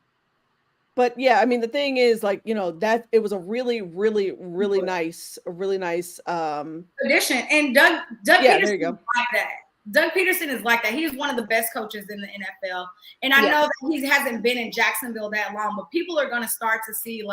Speaker 3: But yeah, I mean, the thing is, that it was a really, really, really nice addition.
Speaker 1: And Doug Peterson is like that. Doug Peterson is like that. He's one of the best coaches in the NFL. And I know that he hasn't been in Jacksonville that long, but people are going to start to see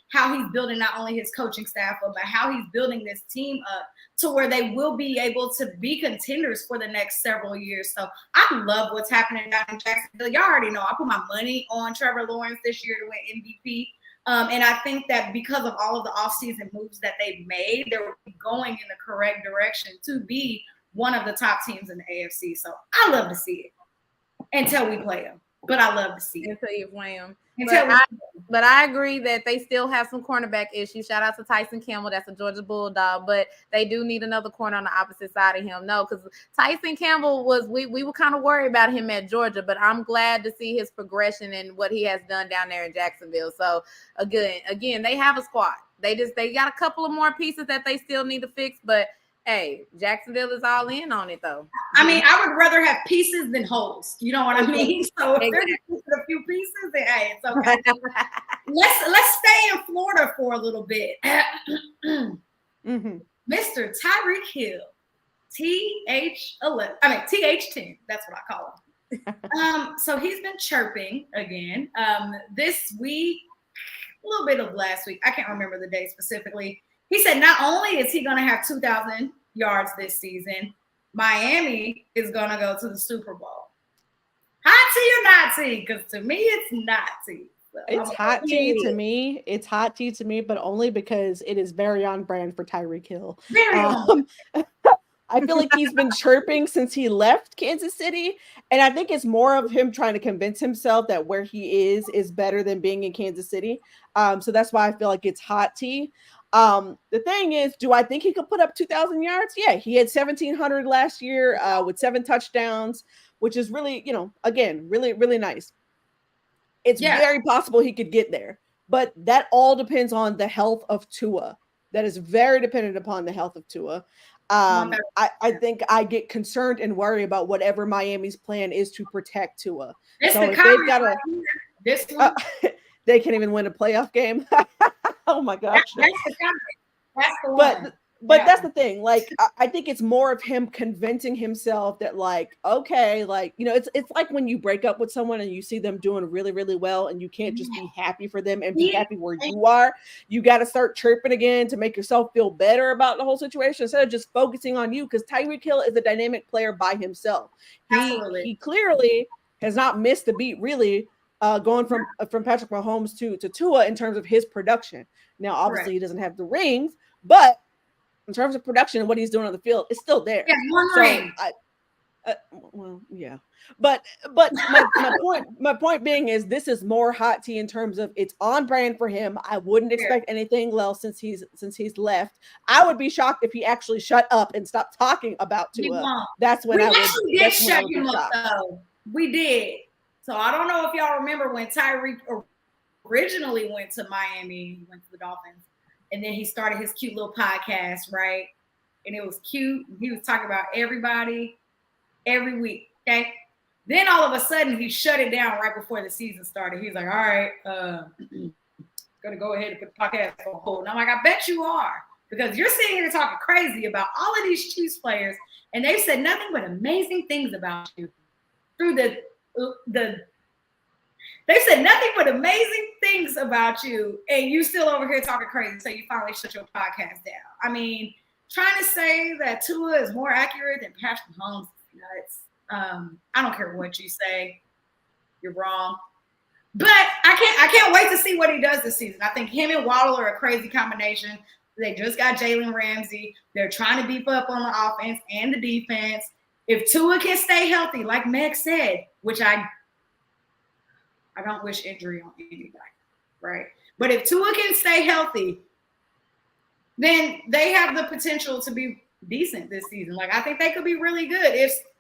Speaker 1: how he's building not only his coaching staff up, but how he's building this team up to where they will be able to be contenders for the next several years. So I love what's happening down in Jacksonville. Y'all already know I put my money on Trevor Lawrence this year to win MVP. And I think that because of all of the offseason moves that they've made, they're going in the correct direction to be one of the top teams in the AFC. So I love to see it until we play them. But I love to see it.
Speaker 2: Until you play them. But I agree that they still have some cornerback issues. Shout out to Tyson Campbell. That's a Georgia Bulldog. But they do need another corner on the opposite side of him. No, because Tyson Campbell we were kind of worried about him at Georgia. But I'm glad to see his progression and what he has done down there in Jacksonville. So, again, they have a squad. They got a couple of more pieces that they still need to fix. But hey, Jacksonville is all in on it, though.
Speaker 1: I mean, I would rather have pieces than holes. You know what I mean? So if they're just a few pieces, then hey, it's okay. Let's stay in Florida for a little bit. Mr. TYREEK Hill, TH10. That's what I call him. So he's been chirping again. This week, a little bit of last week. I can't remember the day specifically. He said not only is he going to have 2,000 yards this season, Miami is going to go to the Super Bowl. Hot tea or not tea? Because to me, it's not tea. So
Speaker 3: it's hot tea to me. It's hot tea to me, but only because it is very on brand for TYREEK Hill.
Speaker 1: Very on.
Speaker 3: I feel like he's been chirping since he left Kansas City. And I think it's more of him trying to convince himself that where he is better than being in Kansas City. So that's why I feel like it's hot tea. The thing is, do I think he could put up 2,000 yards? Yeah, he had 1,700 last year with 7 touchdowns, which is really, again, really, really nice. It's very possible he could get there, but that all depends on the health of Tua. That is very dependent upon the health of Tua. I think I get concerned and worry about whatever Miami's plan is to protect Tua.
Speaker 1: It's
Speaker 3: so
Speaker 1: the
Speaker 3: if they've got
Speaker 1: this one,
Speaker 3: they can't even win a playoff game. Oh my gosh.
Speaker 1: That's the comment. That's the one.
Speaker 3: But that's the thing. Like, I think it's more of him convincing himself that, like, okay, like, you know, it's like when you break up with someone and you see them doing really, really well, and you can't just be happy for them and be happy where you are. You got to start chirping again to make yourself feel better about the whole situation instead of just focusing on you. Because Tyreek Hill is a dynamic player by himself. He clearly has not missed a beat, really, going from Patrick Mahomes to Tua in terms of his production. Now, obviously, he doesn't have the rings, but in terms of production and what he's doing on the field, it's still there.
Speaker 1: Yeah, one ring.
Speaker 3: Well, yeah, but my point being is this is more hot tea in terms of it's on brand for him. I wouldn't expect anything else since he's left. I would be shocked if he actually shut up and stopped talking about Tua. That's when
Speaker 1: we did shut him up, though. We did. So I don't know if y'all remember when Tyreek originally went to Miami, he went to the Dolphins. And then he started his cute little podcast, right? And it was cute. He was talking about everybody every week, okay? Then all of a sudden, he shut it down right before the season started. He's like, all right, gonna go ahead and put the podcast on hold. And I'm like, I bet you are. Because you're sitting here talking crazy about all of these Chiefs players, and they've said nothing but amazing things about you through they said nothing but amazing things about you, and you still over here talking crazy, so you finally shut your podcast down. I mean, trying to say that Tua is more accurate than Patrick Mahomes is nuts. I don't care what you say. You're wrong. But I can't wait to see what he does this season. I think him and Waddle are a crazy combination. They just got Jalen Ramsey. They're trying to beef up on the offense and the defense. If Tua can stay healthy, like Meg said, which I don't wish injury on anybody, right? But if Tua can stay healthy, then they have the potential to be decent this season. Like, I think they could be really good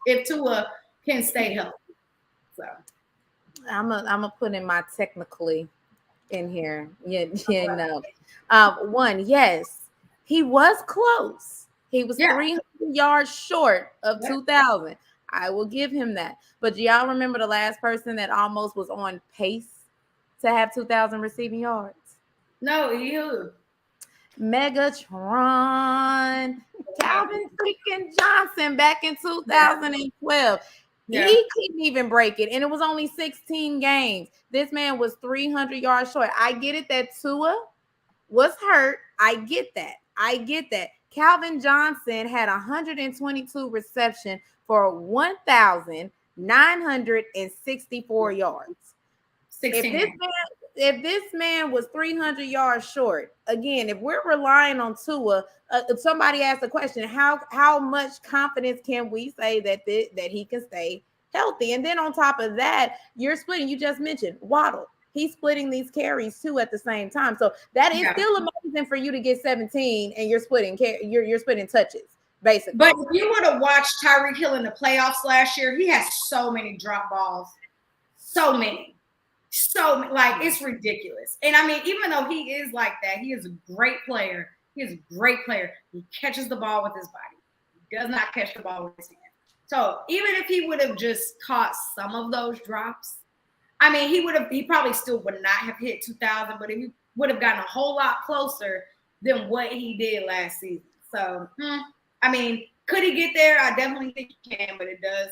Speaker 1: if Tua can stay healthy. So
Speaker 2: I'm gonna put in my technically in here. One, yes, he was close. He was 300 yards short of 2,000. I will give him that. But do y'all remember the last person that almost was on pace to have 2,000 receiving yards?
Speaker 1: No, you.
Speaker 2: Megatron. Calvin freaking Johnson back in 2012. Yeah. He couldn't even break it. And it was only 16 games. This man was 300 yards short. I get it that Tua was hurt. I get that. Calvin Johnson had 122 reception for 1,964 yards. 16. If this man was 300 yards short, again, if we're relying on Tua, if somebody asked the question, how much confidence can we say that he can stay healthy? And then on top of that, you're splitting. You just mentioned Waddle. He's splitting these carries too at the same time. So that is still amazing for you to get 17 and you're splitting touches. Basically.
Speaker 1: But if you would have watched Tyreek Hill in the playoffs last year, he has so many drop balls. So many. Like, it's ridiculous. And I mean, even though he is like that, he is a great player. He catches the ball with his body. He does not catch the ball with his hand. So even if he would have just caught some of those drops, I mean, he probably still would not have hit 2,000, but he would have gotten a whole lot closer than what he did last season. So, I mean, could he get there? I definitely think he can, but it does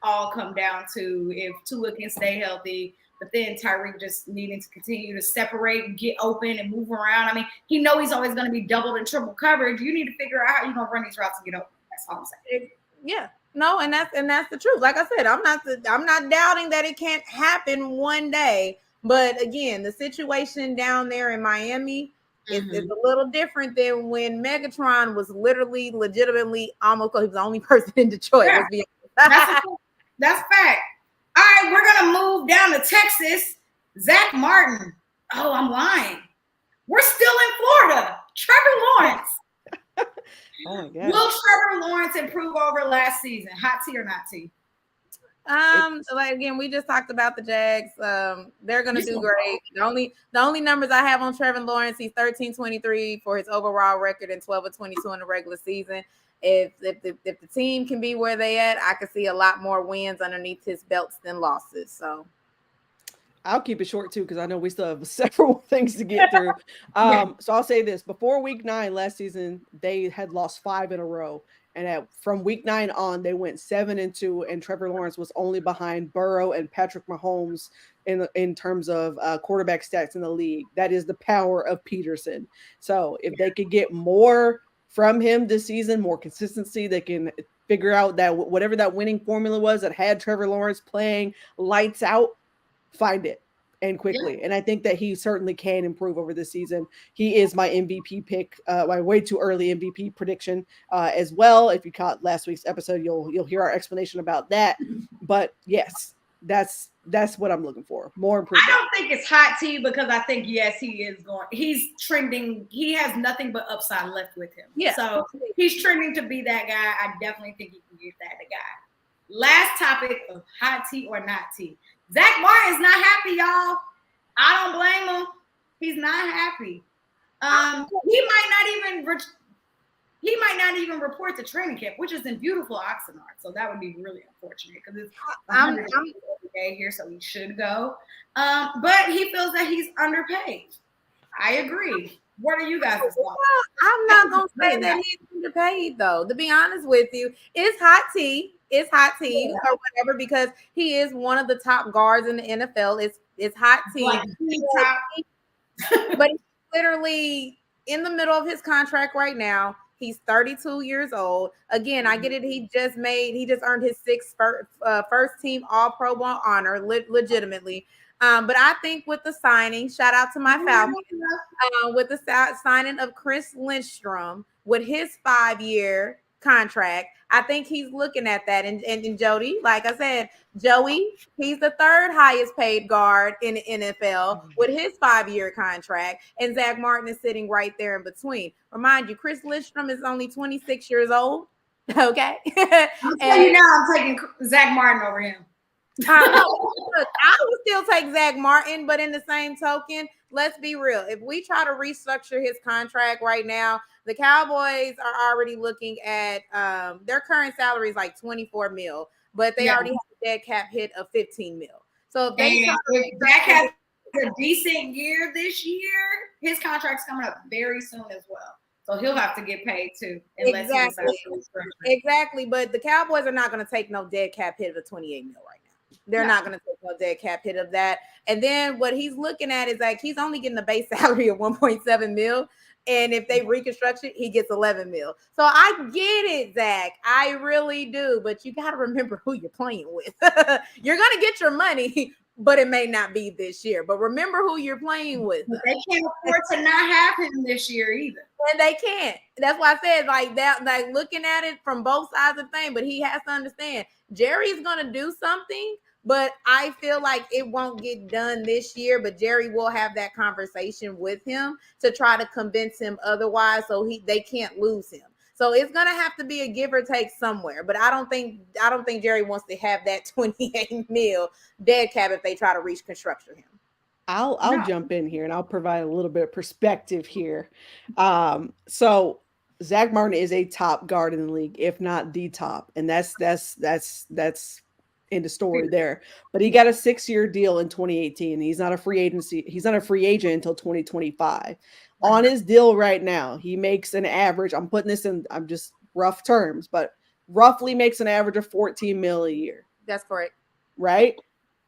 Speaker 1: all come down to if Tua can stay healthy, but then Tyreek just needing to continue to separate and get open and move around. I mean, he's always going to be doubled and triple coverage. You need to figure out how you're going to run these routes and get open. That's all I'm saying.
Speaker 2: Yeah. No, and that's the truth. Like I said, I'm not doubting that it can't happen one day. But again, the situation down there in Miami is a little different than when Megatron was legitimately almost. He was the only person in Detroit.
Speaker 1: Yeah. That's fact. All right, we're gonna move down to Texas. Zach Martin. Oh, I'm lying. We're still in Florida. Trevor Lawrence.
Speaker 3: Oh my God.
Speaker 1: Will Trevor Lawrence improve over last season? Hot tea or not tea?
Speaker 2: Like again, we just talked about the Jags. They're gonna do great. The only numbers I have on Trevor Lawrence, he's 13-23 for his overall record and 12-22 in the regular season. If the team can be where they at, I could see a lot more wins underneath his belts than losses. So
Speaker 3: I'll keep it short too, because I know we still have several things to get through. So I'll say this: before week 9 last season, they had lost 5 in a row. And from week 9 on, they went 7-2, and Trevor Lawrence was only behind Burrow and Patrick Mahomes in terms of quarterback stats in the league. That is the power of Peterson. So if they could get more from him this season, more consistency, they can figure out that whatever that winning formula was that had Trevor Lawrence playing lights out, find it. And quickly. And I think that he certainly can improve over this season. He is my MVP pick, my way too early MVP prediction as well. If you caught last week's episode, you'll hear our explanation about that. But yes, that's what I'm looking for. More improvement.
Speaker 1: I don't think it's hot tea because I think, yes, he's trending. He has nothing but upside left with him.
Speaker 2: Yeah.
Speaker 1: So he's trending to be that guy. I definitely think he can get that guy. Last topic of hot tea or not tea. Zack Martin's not happy, y'all. I don't blame him. He's not happy. He might not even report to training camp, which is in beautiful Oxnard. So that would be really unfortunate because it's 100 every day here, so he should go. But he feels that he's underpaid. I agree. What are you guys' thoughts?
Speaker 2: I'm not gonna say that he's underpaid though. To be honest with you, it's hot tea. It's hot tea or whatever because he is one of the top guards in the NFL. It's hot tea. But he's literally in the middle of his contract right now. He's 32 years old. Again, I get it. He just earned his 6th first team All Pro Bowl honor legitimately. But I think with the signing, shout out to my Falcons, with the signing of Chris Lindstrom with his 5-year contract, I think he's looking at that. And Jody, like I said, Joey, he's the 3rd highest paid guard in the NFL with his 5-year contract. And Zack Martin is sitting right there in between. Remind you, Chris Lindstrom is only 26 years old. Okay.
Speaker 1: I'm telling you now, I'm taking Zack Martin over him.
Speaker 2: Look, I would still take Zack Martin, but in the same token, let's be real. If we try to restructure his contract right now, the Cowboys are already looking at their current salary is like $24 million, but they already have a dead cap hit of $15 million. So if
Speaker 1: Zack has a decent year this year, his contract's coming up very soon as well. So he'll have to get paid too.
Speaker 2: Exactly. But the Cowboys are not going to take no dead cap hit of $28 million right now. They're not going to take no dead cap hit of that. And then what he's looking at is like he's only getting the base salary of $1.7 million. And if they reconstruct it, he gets $11 million. So I get it, Zack. I really do. But you got to remember who you're playing with. You're going to get your money, but it may not be this year. But remember who you're playing with.
Speaker 1: But they can't afford to not have him this year either.
Speaker 2: And they can't. That's why I said like that, like looking at it from both sides of the thing. But he has to understand Jerry's going to do something. But I feel like it won't get done this year, but Jerry will have that conversation with him to try to convince him otherwise so they can't lose him. So it's going to have to be a give or take somewhere, but I don't think Jerry wants to have that $28 million dead cap if they try to reconstruct him.
Speaker 3: I'll jump in here and I'll provide a little bit of perspective here. So Zack Martin is a top guard in the league, if not the top, and that's in the story there. But he got a 6-year deal in 2018. He's not a free agent until 2025. On his deal right now, he makes an average. I'm putting this in, I'm just rough terms, but roughly makes an average of $14 million a year.
Speaker 2: That's correct.
Speaker 3: Right?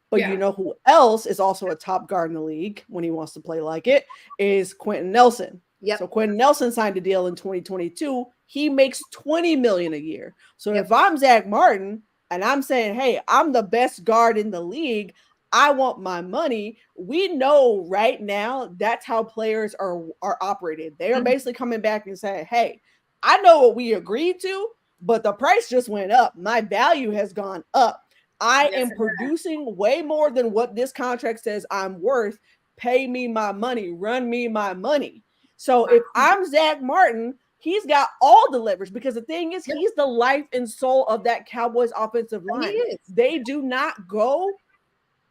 Speaker 3: But you know who else is also a top guard in the league when he wants to play like it is Quentin Nelson.
Speaker 2: Yep.
Speaker 3: So Quentin Nelson signed a deal in 2022. He makes $20 million a year. So if I'm Zack Martin, and I'm saying, hey, I'm the best guard in the league, I want my money. We know right now that's how players are operated. They are basically coming back and saying, hey, I know what we agreed to, but the price just went up. My value has gone up. I am producing way more than what this contract says I'm worth. Pay me my money. Run me my money. So if I'm Zack Martin, he's got all the leverage because the thing is, he's the life and soul of that Cowboys offensive line. They do not go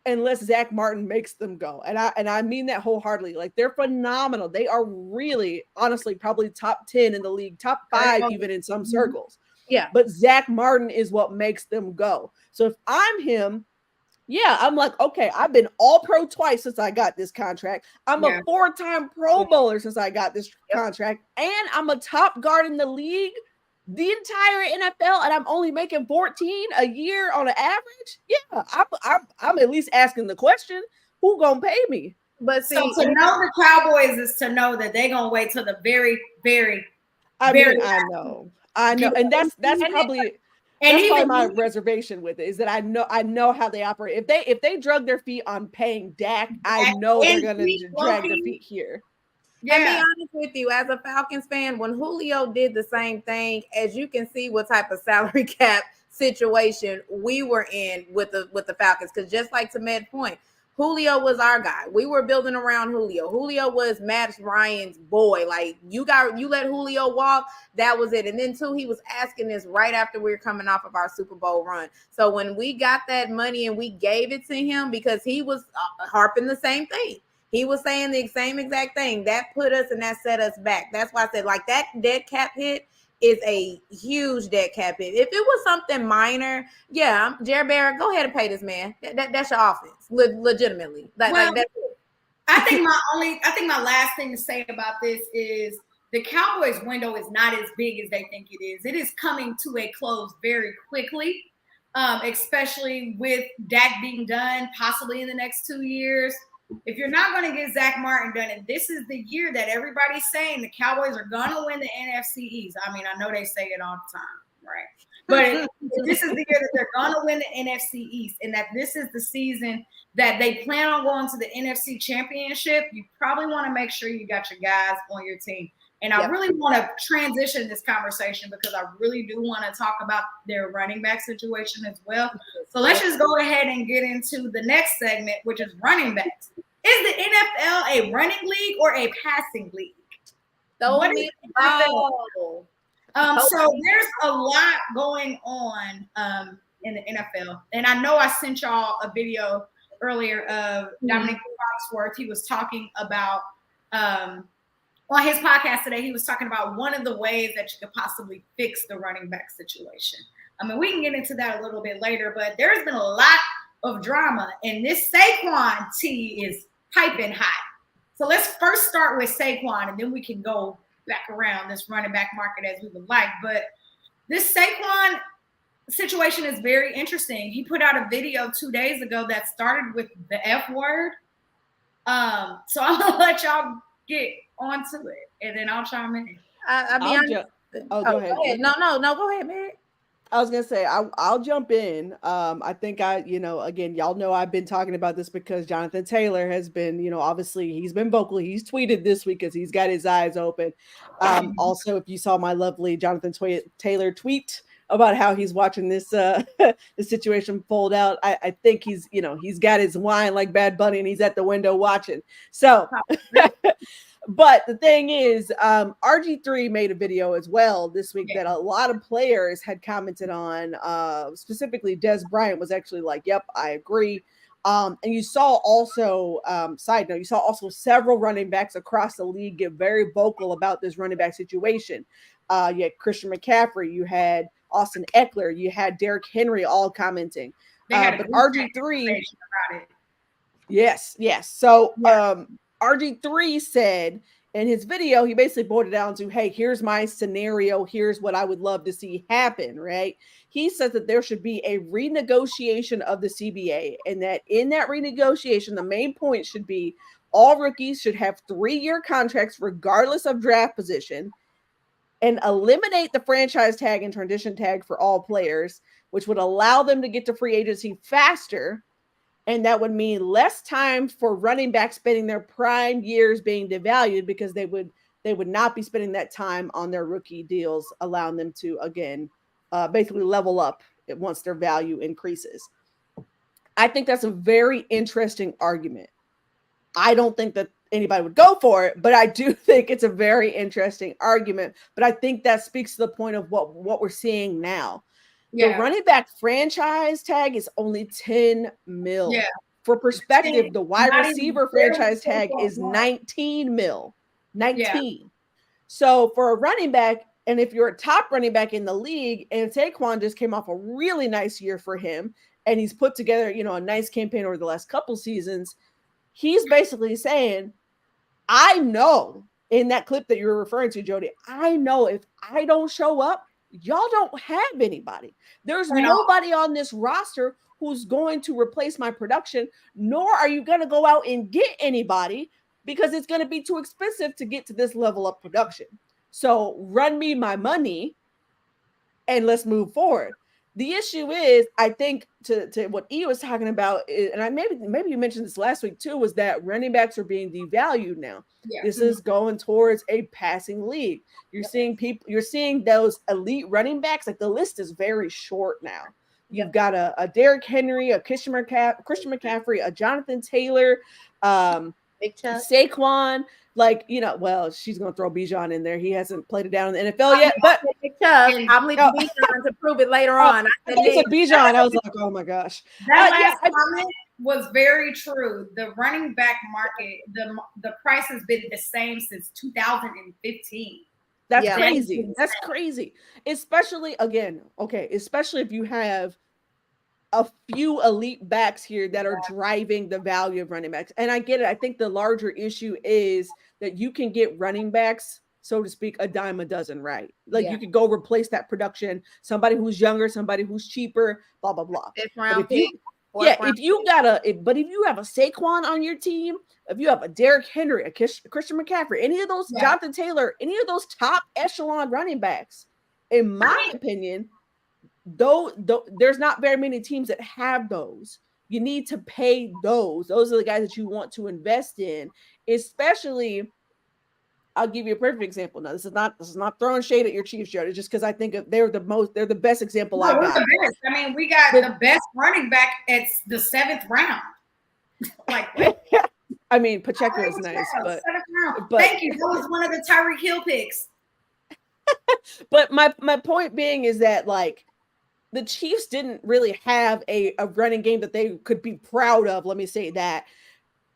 Speaker 3: unless Zach Martin makes them go. And I mean that wholeheartedly. Like, they're phenomenal. They are really, honestly, probably top 10 in the league, top 5 even in some circles.
Speaker 2: Yeah.
Speaker 3: But Zach Martin is what makes them go. So if I'm him, yeah, I'm like, okay, I've been all pro twice since I got this contract. I'm a 4-time Pro Bowler since I got this contract. And I'm a top guard in the league the entire NFL, and I'm only making 14 a year on an average. Yeah, I'm at least asking the question, who gonna pay me?
Speaker 2: But see,
Speaker 1: so to know the Cowboys is to know that they're gonna wait till the very, very,
Speaker 3: I know, and that's probably my reservation with it, is that I know how they operate. If they drug their feet on paying Dak, I know they're gonna drag their feet here.
Speaker 2: Yeah. And be honest with you, as a Falcons fan, when Julio did the same thing, as you can see what type of salary cap situation we were in with the Falcons. Because just like to Med's point, Julio was our guy. We were building around Julio. Julio was Matt Ryan's boy. Like, you let Julio walk, that was it. And then too, he was asking this right after we were coming off of our Super Bowl run. So when we got that money and we gave it to him, because he was harping the same thing. He was saying the same exact thing. That put us and that set us back. That's why I said, like, that dead cap hit is a huge dead cap hit. If it was something minor, yeah, Jared Barrett, go ahead and pay this man. That's your offense, legitimately. That's it.
Speaker 1: I think my last thing to say about this is the Cowboys window is not as big as they think it is. It is coming to a close very quickly, especially with Dak being done possibly in the next 2 years. If you're not going to get Zach Martin done, and this is the year that everybody's saying the Cowboys are going to win the NFC East. I mean, I know they say it all the time, right? But this is the year that they're going to win the NFC East, and that this is the season that they plan on going to the NFC Championship. You probably want to make sure you got your guys on your team. And I really want to transition this conversation because I really do want to talk about their running back situation as well. So let's just go ahead and get into the next segment, which is running backs. Is the NFL a running league or a passing league? So there's a lot going on in the NFL. And I know I sent y'all a video earlier of Dominic Foxworth. He was talking about on his podcast today, he was talking about one of the ways that you could possibly fix the running back situation. I mean, we can get into that a little bit later, but there's been a lot of drama, and this Saquon tea is piping hot. So let's first start with Saquon, and then we can go back around this running back market as we would like. But this Saquon situation is very interesting. He put out a video 2 days ago that started with the F word. So I'm going to let y'all get onto it, and then I'll chime in.
Speaker 2: Go ahead. No, go ahead, man.
Speaker 3: I was gonna say I'll jump in. I think again, y'all know I've been talking about this because Jonathan Taylor has been, obviously he's been vocal. He's tweeted this week because he's got his eyes open. Also, if you saw my lovely Jonathan Taylor tweet about how he's watching this the situation fold out, I think he's got his wine like Bad Bunny and he's at the window watching. So. But the thing is, RG3 made a video as well this week that a lot of players had commented on. Specifically, Des Bryant was actually like, yep, I agree. And you saw also, side note, you saw also several running backs across the league get very vocal about this running back situation. You had Christian McCaffrey, you had Austin Eckler, you had Derrick Henry all commenting. But RG3, yes. So, RG3 said in his video, he basically boiled it down to, hey, here's my scenario. Here's what I would love to see happen, right? He said that there should be a renegotiation of the CBA, and that in that renegotiation, the main point should be all rookies should have 3-year contracts regardless of draft position, and eliminate the franchise tag and transition tag for all players, which would allow them to get to free agency faster. And that would mean less time for running backs spending their prime years being devalued because they would not be spending that time on their rookie deals, allowing them to, again, basically level up once their value increases. I think that's a very interesting argument. I don't think that anybody would go for it, but I do think it's a very interesting argument. But I think that speaks to the point of what we're seeing now. The running back franchise tag is only 10 mil.
Speaker 1: Yeah.
Speaker 3: For perspective, the wide receiver franchise tag is 19 mil. 19. Yeah. So for a running back, and if you're a top running back in the league, and Saquon just came off a really nice year for him, and he's put together, a nice campaign over the last couple seasons, he's basically saying, I know, in that clip that you're referring to, Jody, I know if I don't show up, y'all don't have anybody. There's nobody on this roster who's going to replace my production, nor are you going to go out and get anybody because it's going to be too expensive to get to this level of production. So run me my money and let's move forward. The issue is, I think, to what E was talking about, and maybe you mentioned this last week too, was that running backs are being devalued now. Yeah. This is going towards a passing league. You're seeing those elite running backs. Like, the list is very short now. You've got a Derrick Henry, a Christian McCaffrey, a Jonathan Taylor, Saquon. Like, well, she's going to throw Bijan in there. He hasn't played it down in the NFL yet, but
Speaker 2: I'm leaving Bijan to prove it later on.
Speaker 3: I said Bijan. I was like, oh my gosh.
Speaker 1: That last comment was very true. The running back market, the price has been the same since 2015.
Speaker 3: That's crazy. That's crazy. Especially if you have a few elite backs here that are driving the value of running backs. And I get it. I think the larger issue is that you can get running backs, so to speak, a dime a dozen, right? Like, you could go replace that production, somebody who's younger, somebody who's cheaper, blah, blah, blah. If you have a Saquon on your team, if you have a Derrick Henry, a Christian McCaffrey, any of those, Jonathan Taylor, any of those top echelon running backs, in my opinion, though there's not very many teams that have those. You need to pay those. Those are the guys that you want to invest in, especially. I'll give you a perfect example. Now, this is not throwing shade at your Chiefs, Jody, just because I think they're the best example I got.
Speaker 1: I mean, we got the best running back at the 7th round. Like,
Speaker 3: I mean, Pacheco is nice, but
Speaker 1: thank you. That was one of the TYREEK Hill picks.
Speaker 3: But my point being is that, like, the Chiefs didn't really have a running game that they could be proud of. Let me say that.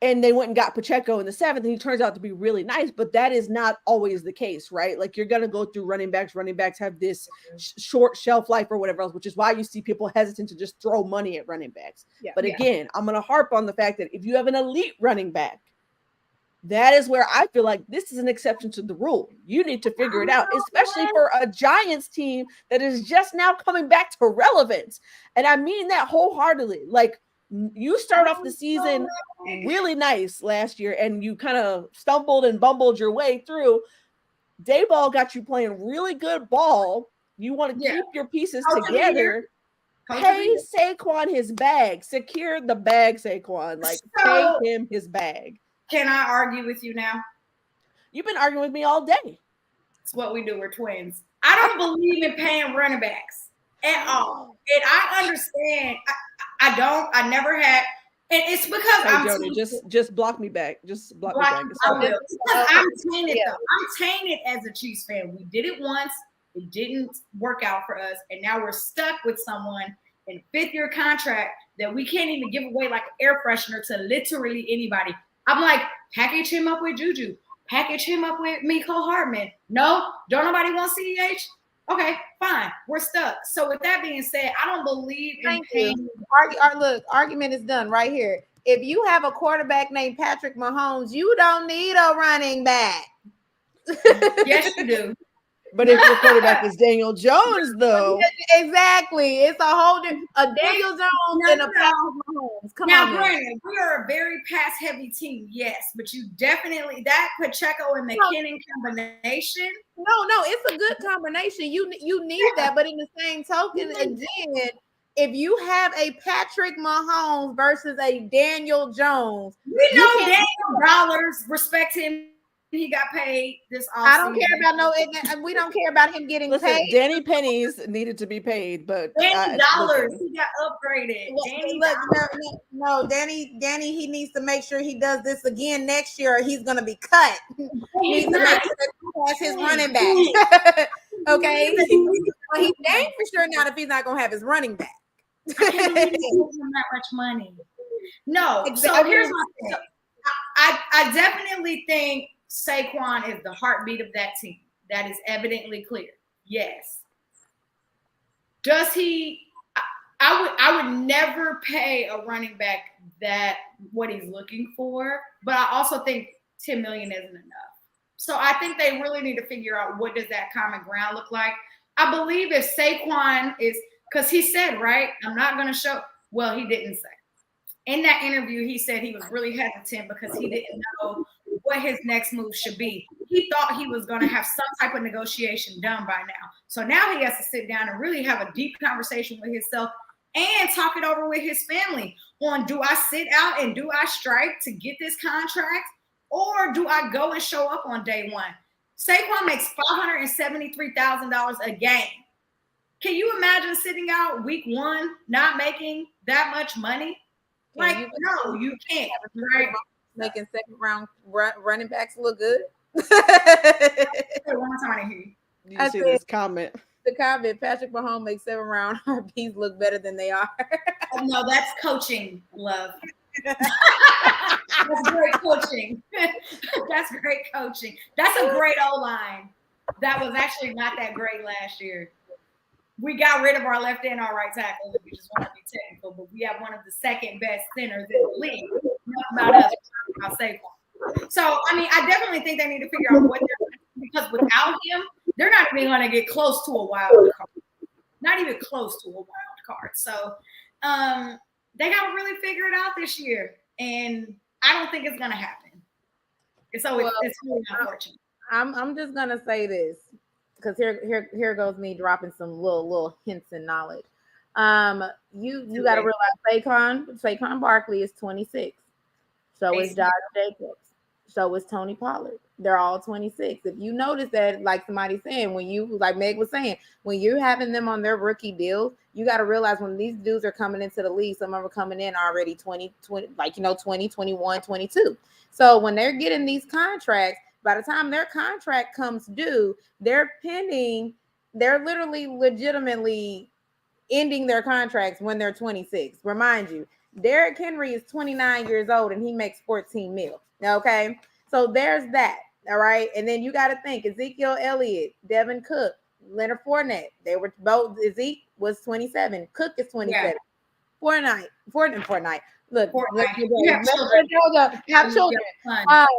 Speaker 3: And they went and got Pacheco in the 7th, and he turns out to be really nice, but that is not always the case, right? Like, you're going to go through running backs. Running backs have this short shelf life or whatever else, which is why you see people hesitant to just throw money at running backs. But again, I'm going to harp on the fact that if you have an elite running back, that is where I feel like this is an exception to the rule. You need to figure it out, especially for a Giants team that is just now coming back to relevance. And I mean that wholeheartedly. Like, you start off the season really nice last year, and you kind of stumbled and bumbled your way through. Dayball got you playing really good ball. You want to keep your pieces together. Pay Saquon his bag. Secure the bag, Saquon. Like, pay him his bag.
Speaker 1: Can I argue with you now?
Speaker 3: You've been arguing with me all day.
Speaker 1: It's what we do. We're twins. I don't believe in paying running backs at all. And I understand. I don't. I never had. And it's because
Speaker 3: Jody, just block me back. Just block me back.
Speaker 1: I will. Because I'm tainted, though. I'm tainted as a Chiefs fan. We did it once. It didn't work out for us. And now we're stuck with someone in a 5th-year contract that we can't even give away like an air freshener to literally anybody. I'm like, package him up with Juju. Package him up with Mecole Hardman. No? Don't nobody want CEH? Okay, fine. We're stuck. So with that being said, I don't believe in paying.
Speaker 2: Look, argument is done right here. If you have a quarterback named Patrick Mahomes, you don't need a running back.
Speaker 1: Yes, you do.
Speaker 3: But if your quarterback is Daniel Jones, though.
Speaker 2: Exactly. It's a whole Daniel Jones and a Patrick Mahomes. Come on.
Speaker 1: Now, granted, we are a very pass-heavy team, yes, but you definitely, that Pacheco and McKinnon combination.
Speaker 2: No, it's a good combination. You need that, but in the same token, again, if you have a Patrick Mahomes versus a Daniel Jones,
Speaker 1: we know Daniel dollars, respect him. he got paid this offseason.
Speaker 2: I don't care about we don't care about him getting paid.
Speaker 3: Danny Pennies needed to be paid, but
Speaker 1: Danny Dollars, he got upgraded.
Speaker 2: No, Danny, he needs to make sure he does this again next year, or he's gonna be cut. He needs to make sure that he has his running back. Okay, well, he's dang for sure not if he's not gonna have his running back.
Speaker 1: I can't believe he's giving him that much money. No, so here's my thing. I definitely think Saquon is the heartbeat of that team. That is evidently clear. Yes. Does he? I would never pay a running back that what he's looking for, but I also think $10 million isn't enough. So I think they really need to figure out what does that common ground look like. I believe if Saquon is, because he said, right, I'm not going to show. Well, he didn't say. In that interview, he said he was really hesitant because he didn't know what his next move should be. He thought he was going to have some type of negotiation done by now. So now he has to sit down and really have a deep conversation with himself and talk it over with his family on, do I sit out and do I strike to get this contract, or do I go and show up on day one? Saquon makes $573,000 a game. Can you imagine sitting out week one, not making that much money? Like, no, you can't. Right?
Speaker 2: Making second round running backs look good.
Speaker 1: One time I hear you.
Speaker 3: You see this comment?
Speaker 2: The comment: Patrick Mahomes makes 7 round RBs look better than they are.
Speaker 1: No, that's coaching, love. That's great coaching. That's great coaching. That's a great O-line. That was actually not that great last year. We got rid of our left and our right tackle if we just want to be technical, but we have one of the second best centers in the league. Enough about us, about Saquon. So, I mean, I definitely think they need to figure out what they're doing, because without him, they're not even going to get close to a wild card. Not even close to a wild card. So, they got to really figure it out this year, and I don't think it's going to happen. So it's really unfortunate.
Speaker 2: I'm just going to say this, because here goes me dropping some little hints and knowledge. You got to realize Saquon Barkley is 26. So is Josh Jacobs. So is Tony Pollard. They're all 26. If you notice that, like somebody's saying, when you, like Meg was saying, when you're having them on their rookie deal, you got to realize when these dudes are coming into the league, some of them are coming in already 20, 21, 22. So when they're getting these contracts, by the time their contract comes due, they're literally legitimately ending their contracts when they're 26. Remind you, Derrick Henry is 29 years old and he makes 14 mil. Okay, so there's that. All right, and then you got to think Ezekiel Elliott, Devin Cook, Leonard Fournette. They were both. Zeke was 27. Cook is 27. Fortnite. Look, have children.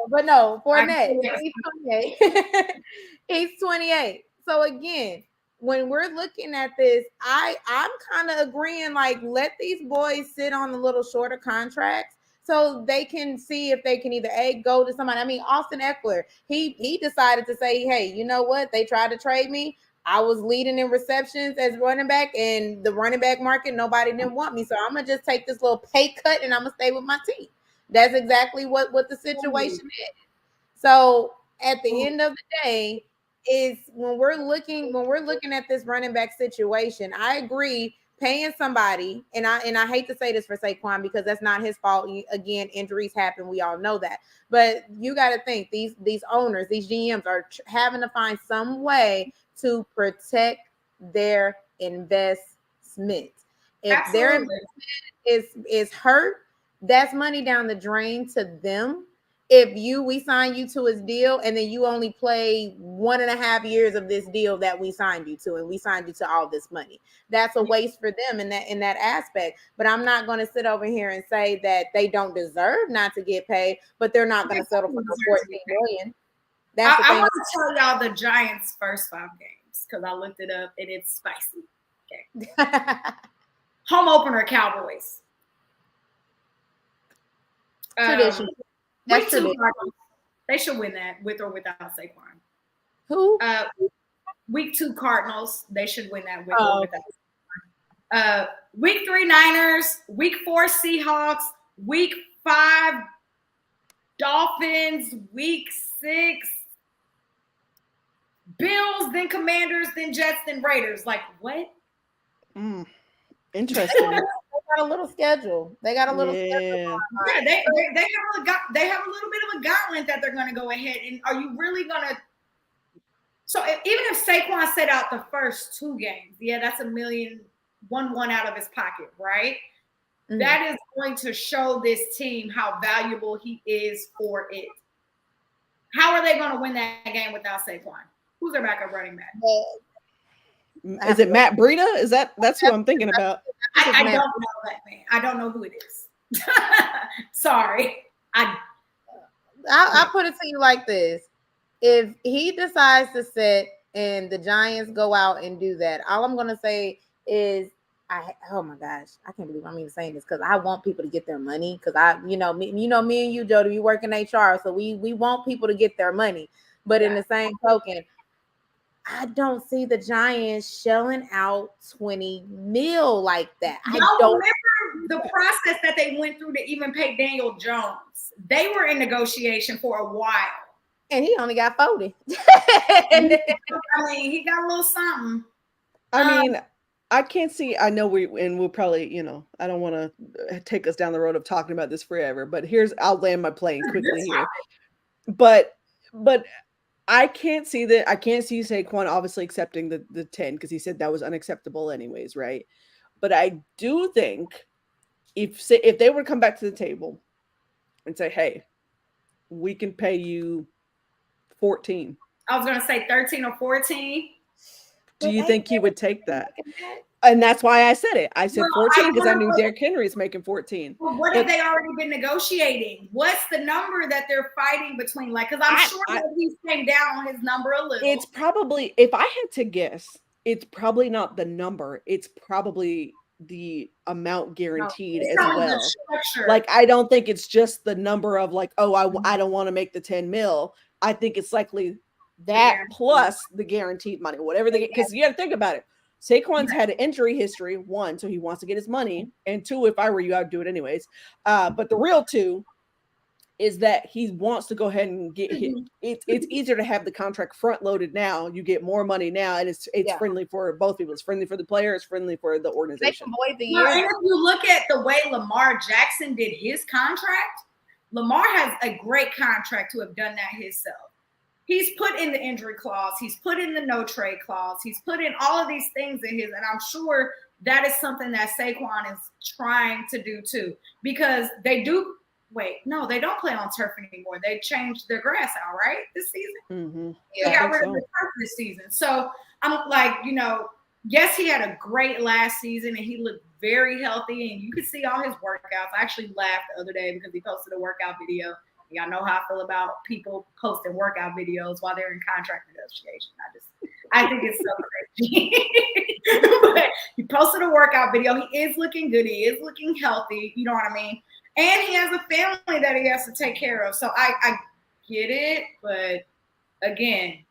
Speaker 2: But no, Fournette. He's 28. He's 28. So again, when we're looking at this, I'm kind of agreeing, like, let these boys sit on the little shorter contracts so they can see if they can either go to somebody. I mean, Austin Eckler, he decided to say, hey, you know what? They tried to trade me. I was leading in receptions as running back, and the running back market, nobody didn't want me. So I'm going to just take this little pay cut and I'm going to stay with my team. That's exactly what the situation is. So at the end of the day, is when we're looking at this running back situation, I agree paying somebody, and I hate to say this for Saquon because that's not his fault. Again, injuries happen. We all know that. But you got to think these owners, these GMs are having to find some way to protect their investment. If their investment is hurt, that's money down the drain to them. If we sign you to his deal and then you only play 1.5 years of this deal that we signed you to, and we signed you to all this money, that's a waste for them in that aspect. But I'm not going to sit over here and say that they don't deserve not to get paid, but they're not going to settle for the $14 million.
Speaker 1: I want to tell y'all the Giants' first 5 games because I looked it up and it's spicy. Okay. Home opener, Cowboys.
Speaker 2: Tradition.
Speaker 1: That's true. They should win that with or without Saquon.
Speaker 2: Who?
Speaker 1: Week 2 Cardinals. They should win that with or without Saquon. Week 3 Niners. Week 4 Seahawks. Week 5 Dolphins, week 6. Bills, then Commanders, then Jets, then Raiders. Like, what?
Speaker 3: Interesting.
Speaker 2: They got a little schedule. They got a little schedule.
Speaker 1: Yeah, they have a little bit of a gauntlet that they're going to go ahead. And are you really going to? So even if Saquon set out the first 2 games, yeah, that's $1 million out of his pocket, right? Mm-hmm. That is going to show this team how valuable he is for it. How are they going to win that game without Saquon? Who's their backup running back?
Speaker 3: Is it Matt Breida? That's who I'm thinking about?
Speaker 1: I don't know that man. I don't know who it is. Sorry.
Speaker 2: I'll put it to you like this. If he decides to sit and the Giants go out and do that, all I'm going to say is, oh my gosh, I can't believe I'm even saying this because I want people to get their money because me and you, Jody, we work in HR, so we want people to get their money. But in the same token, I don't see the Giants shelling out $20 million like that. I don't
Speaker 1: remember the process that they went through to even pay Daniel Jones. They were in negotiation for a while.
Speaker 2: And he only got 40.
Speaker 1: I mean, he got a little something.
Speaker 3: I mean, I can't see. I know we'll probably, I don't want to take us down the road of talking about this forever, but I'll land my plane quickly here. But I can't see that. I can't see Saquon obviously accepting the 10 because he said that was unacceptable anyways, right? But I do think if they were to come back to the table and say, hey, we can pay you 14.
Speaker 1: I was going to say 13 or 14.
Speaker 3: Do you think he would take that? And that's why I said it. I said 14 because I knew Derrick Henry is making 14.
Speaker 1: Well, what have they already been negotiating? What's the number that they're fighting between? Like, because I'm sure that he's came down on his number a little.
Speaker 3: It's probably, if I had to guess, it's probably not the number. It's probably the amount guaranteed as well. Like, I don't think it's just the number of like, oh, I don't want to make the 10 mil. I think it's likely that plus the guaranteed money, whatever they get. Because you got to think about it. Saquon's had an injury history, 1, so he wants to get his money, and 2, if I were you, I'd do it anyways. But the real 2 is that he wants to go ahead and get hit. It's easier to have the contract front loaded now. You get more money now, and it's friendly for both people. It's friendly for the player. It's friendly for the organization.
Speaker 1: And if you look at the way Lamar Jackson did his contract, Lamar has a great contract to have done that himself. He's put in the injury clause. He's put in the no trade clause. He's put in all of these things in his, and I'm sure that is something that Saquon is trying to do too, because they don't play on turf anymore. They changed their grass out, right, this season?
Speaker 3: Mm-hmm.
Speaker 1: They got rid of the turf this season. So I'm like, yes, he had a great last season and he looked very healthy and you could see all his workouts. I actually laughed the other day because he posted a workout video. Y'all know how I feel about people posting workout videos while they're in contract negotiation. I think it's so crazy. But he posted a workout video. He is looking good. He is looking healthy. You know what I mean? And he has a family that he has to take care of. So I get it. But again,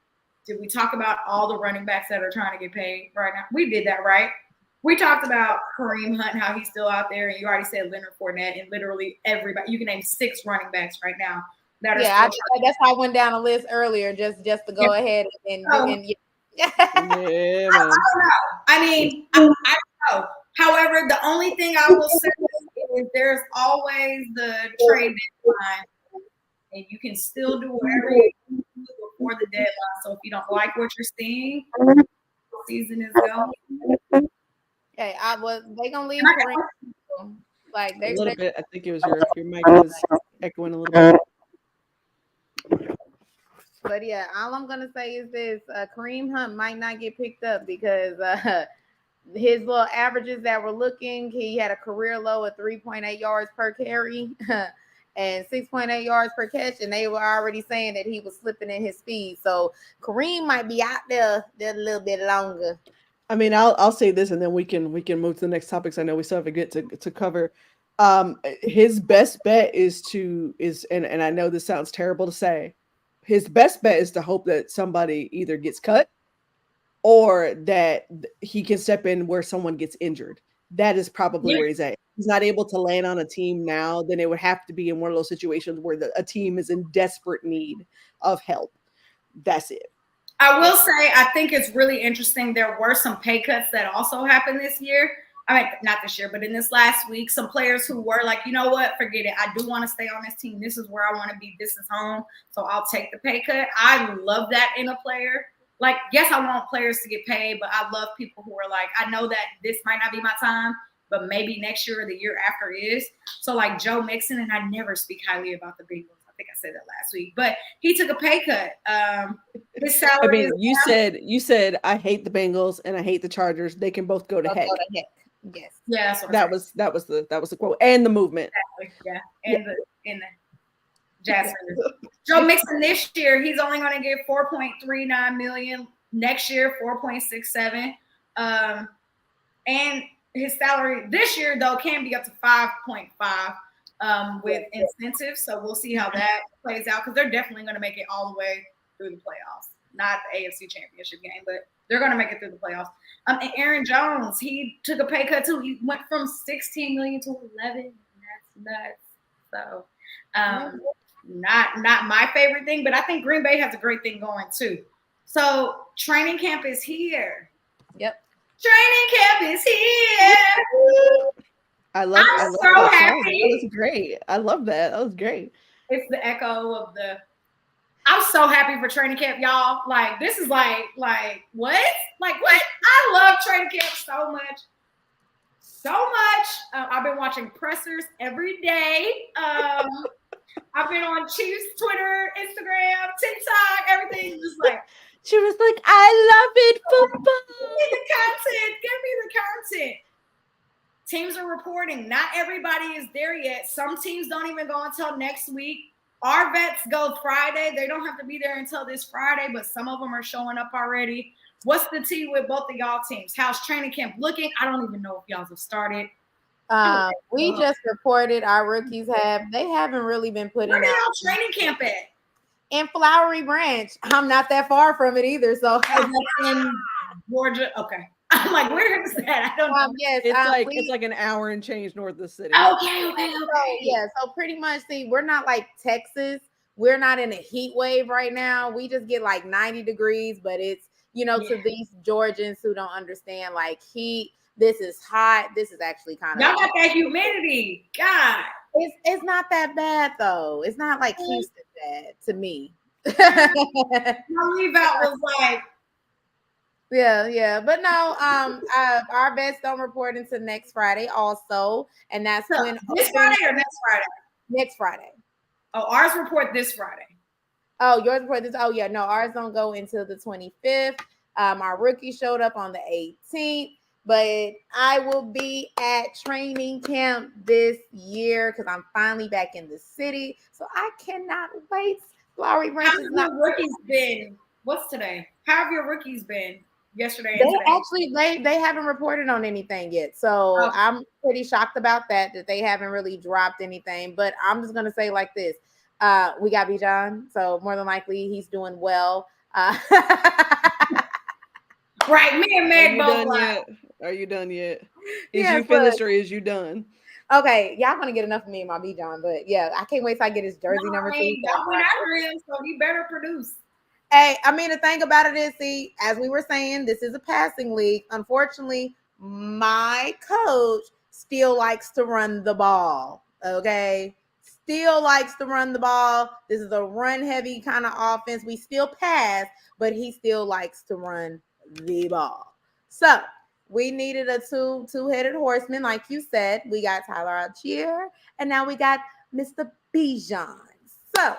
Speaker 1: did we talk about all the running backs that are trying to get paid right now? We did that, right? We talked about Kareem Hunt, how he's still out there, and you already said Leonard Fournette, and literally everybody. You can name 6 running backs right now that are.
Speaker 2: Yeah, that's how I went down a list earlier, just to go ahead and
Speaker 1: I don't know. I mean, I don't know. However, the only thing I will say is there's always the trade deadline, and you can still do whatever you do before the deadline. So if you don't like what you're seeing, the season is going.
Speaker 2: Okay, they gonna leave like
Speaker 3: a little bit. I think it was your mic was echoing a little bit.
Speaker 2: But yeah, all I'm gonna say is this: Kareem Hunt might not get picked up because his little averages that were looking, he had a career low of 3.8 yards per carry and 6.8 yards per catch, and they were already saying that he was slipping in his speed. So Kareem might be out there a little bit longer.
Speaker 3: I mean, I'll say this, and then we can move to the next topics. I know we still have a get to cover. His best bet is and I know this sounds terrible to say, his best bet is to hope that somebody either gets cut or that he can step in where someone gets injured. That is probably where he's at. he's not able to land on a team now, then it would have to be in one of those situations where a team is in desperate need of help. That's it.
Speaker 1: I will say, I think it's really interesting. There were some pay cuts that also happened this year. I mean, not this year, but in this last week, some players who were like, you know what, forget it. I do want to stay on this team. This is where I want to be. This is home. So I'll take the pay cut. I love that in a player. Like, yes, I want players to get paid, but I love people who are like, I know that this might not be my time, but maybe next year or the year after is. So like Joe Mixon, and I never speak highly about the Bengals. I think I said that last week, but he took a pay cut. His salary.
Speaker 3: I mean, you said I hate the Bengals and I hate the Chargers. They can both go to heck.
Speaker 2: Yes.
Speaker 1: Yeah,
Speaker 3: that was the quote and the movement.
Speaker 1: Exactly. Yeah, and the Jasper. Joe Mixon this year, he's only going to get $4.39 million. Next year, $4.67. And his salary this year though can be up to 5.5 with incentives. So we'll see how that plays out because they're definitely going to make it all the way through the playoffs. Not the AFC Championship game, but they're going to make it through the playoffs. And Aaron Jones, he took a pay cut too. He went from 16 million to 11. That's nuts. So, not my favorite thing, but I think Green Bay has a great thing going too. So, training camp is here.
Speaker 2: Yep.
Speaker 1: Training camp is here. I'm so happy.
Speaker 3: That was great. I love that. That was great.
Speaker 1: It's the echo of the. I'm so happy for training camp, y'all. Like, this is like what? Like, what? I love training camp so much. So much. I've been watching pressers every day. I've been on Chiefs, Twitter, Instagram, TikTok, everything. Just like,
Speaker 3: she was like, I love it, football.
Speaker 1: Give me the content. Give me the content. Teams are reporting. Not everybody is there yet. Some teams don't even go until next week. Our vets go Friday. They don't have to be there until this Friday, but some of them are showing up already. What's the tea with both of y'all teams? How's training camp looking? I don't even know if y'all have started.
Speaker 2: We just reported our rookies they haven't really been putting out.
Speaker 1: Where y'all training camp at?
Speaker 2: In Flowery Branch. I'm not that far from it either. So
Speaker 1: in Georgia. Okay. I'm like, where is that? I don't know.
Speaker 2: Yes,
Speaker 3: it's like an hour and change north of the city.
Speaker 1: Okay.
Speaker 2: So pretty much, see, we're not like Texas. We're not in a heat wave right now. We just get like 90 degrees, but it's, to these Georgians who don't understand like heat, this is hot. This is actually kind of.
Speaker 1: Y'all got that humidity. God.
Speaker 2: It's not that bad though. It's not like Houston bad to me.
Speaker 1: My leave out was like.
Speaker 2: Yeah. But no, our vets don't report until next Friday also. And that's when
Speaker 1: this Friday or next Friday?
Speaker 2: Next Friday.
Speaker 1: Oh, ours report this Friday.
Speaker 2: Oh, yours report this. Oh, yeah. No, ours don't go until the 25th. Our rookie showed up on the 18th, but I will be at training camp this year because I'm finally back in the city. So I cannot wait. Flowery Branch
Speaker 1: is not. How have your rookies been? What's today? How have your rookies been? Yesterday.
Speaker 2: They haven't reported on anything yet. So I'm pretty shocked about that they haven't really dropped anything. But I'm just gonna say like this. We got Bijan, so more than likely he's doing well.
Speaker 1: Right, me and Meg both.
Speaker 3: Are you done yet? Is you finished or is you done?
Speaker 2: Okay, y'all gonna get enough of me and my Bijan, but yeah, I can't wait till I get his jersey number 2.
Speaker 1: Y'all went after him, so he better produce.
Speaker 2: Hey, I mean, the thing about it is, see, as we were saying, this is a passing league. Unfortunately, my coach still likes to run the ball, okay? Still likes to run the ball. This is a run-heavy kind of offense. We still pass, but he still likes to run the ball. So we needed a two-headed horseman, like you said. We got Tyler Algier, and now we got Mr. Bijan. So,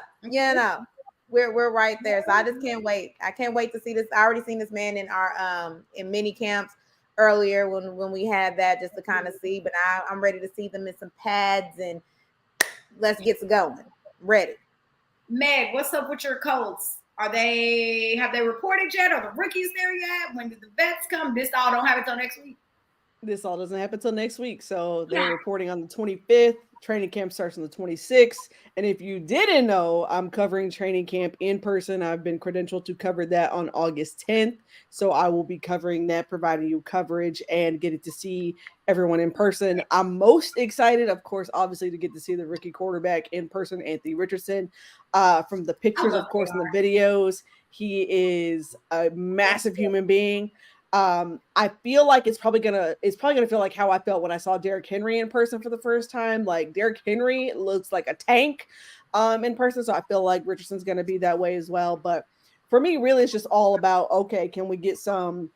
Speaker 2: We're right there. So I just can't wait. I can't wait to see this. I already seen this man in our in mini camps earlier when we had that just to kind of see. But I'm ready to see them in some pads and let's get going. Ready.
Speaker 1: Meg, what's up with your Colts? Have they reported yet? Are the rookies there yet? When did the vets come? This all don't have it till next week.
Speaker 3: This all doesn't happen until next week. So they're reporting on the 25th. Training camp starts on the 26th. And if you didn't know, I'm covering training camp in person. I've been credentialed to cover that on August 10th. So I will be covering that, providing you coverage and getting to see everyone in person. I'm most excited, of course, obviously, to get to see the rookie quarterback in person, Anthony Richardson. From the pictures, of course, and the videos, he is a massive human being. I feel like it's probably gonna feel like how I felt when I saw Derrick Henry in person for the first time. Like Derrick Henry looks like a tank in person, so I feel like Richardson's gonna be that way as well. But for me, really, it's just all about, okay, can we get some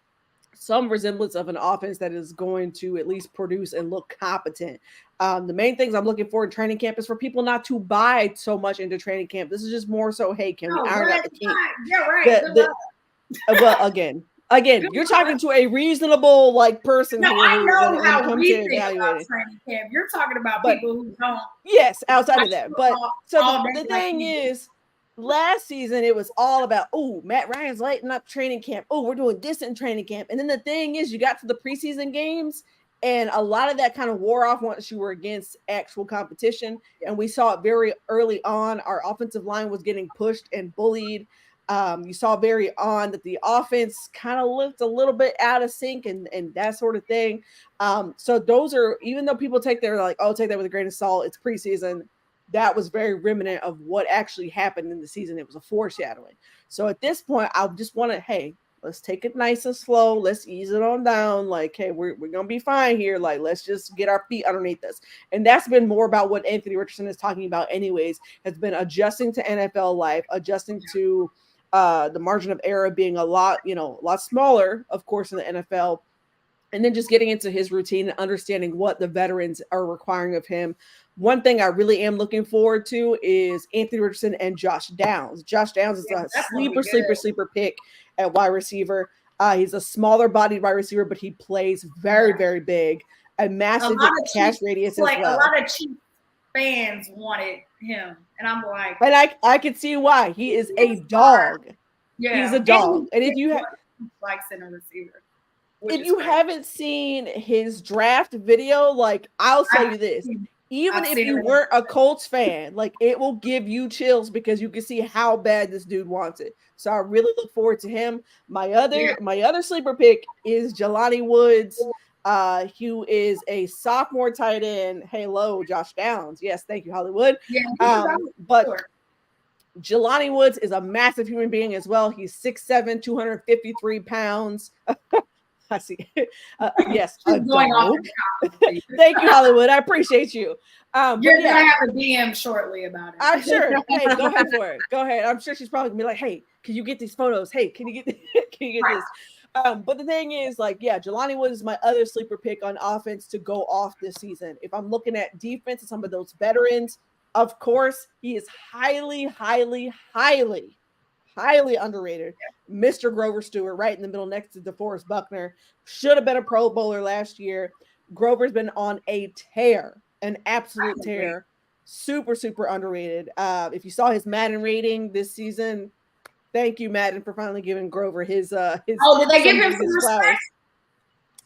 Speaker 3: resemblance of an offense that is going to at least produce and look competent. The main things I'm looking for in training camp is for people not to buy so much into training camp. This is just more so, hey, can we iron out the kinks?
Speaker 1: Yeah, right.
Speaker 3: Well, again, you're talking to a reasonable person.
Speaker 1: No,
Speaker 3: here
Speaker 1: I know
Speaker 3: when
Speaker 1: how we think about training camp. You're talking about people who don't.
Speaker 3: Yes, outside of that. But so the thing is, last season it was all about, oh, Matt Ryan's lighting up training camp. Oh, we're doing this in training camp. And then the thing is, you got to the preseason games, and a lot of that kind of wore off once you were against actual competition. And we saw it very early on. Our offensive line was getting pushed and bullied. You saw very on that the offense kind of looked a little bit out of sync and that sort of thing. So those are, even though people take that with a grain of salt, it's preseason. That was very remnant of what actually happened in the season. It was a foreshadowing. So at this point, I just want to, hey, let's take it nice and slow. Let's ease it on down. Like, hey, we're going to be fine here. Like, let's just get our feet underneath us. And that's been more about what Anthony Richardson is talking about anyways, has been adjusting to NFL life, adjusting to the margin of error being a lot smaller, of course, in the NFL. And then just getting into his routine and understanding what the veterans are requiring of him. One thing I really am looking forward to is Anthony Richardson and Josh Downs. Josh Downs is a sleeper pick at wide receiver. He's a smaller bodied wide receiver, but he plays very, very big. A massive catch radius as well.
Speaker 1: A lot of Chiefs fans wanted him. And I'm like.
Speaker 3: And I can see why. He is a dog.
Speaker 1: Yeah.
Speaker 3: He's a dog. And if you have.
Speaker 1: Like center receiver.
Speaker 3: If you haven't seen his draft video, I'll tell you this. Even if you weren't a Colts fan, it will give you chills because you can see how bad this dude wants it. So I really look forward to him. My other sleeper pick is Jelani Woods, who is a sophomore tight end. Hello, Josh Downs. Yes, thank you, Hollywood.
Speaker 1: Yeah,
Speaker 3: but Jelani Woods is a massive human being as well. He's 6'7", 253 pounds. I see. Yes.
Speaker 1: Thank
Speaker 3: you, Hollywood. I appreciate you.
Speaker 1: You're going to have a DM shortly about it.
Speaker 3: I'm sure. Hey, go ahead for it. Go ahead. I'm sure she's probably going to be like, hey, can you get these photos? Hey, can you get this? But the thing is, Jelani Woods is my other sleeper pick on offense to go off this season. If I'm looking at defense and some of those veterans, of course, he is highly, highly, highly underrated. Mr. Grover Stewart right in the middle next to DeForest Buckner. Should have been a Pro Bowler last year. Grover's been on a tear, an absolute tear. Super, super underrated. If you saw his Madden rating this season, thank you, Madden, for finally giving Grover his did
Speaker 1: they give him some respect?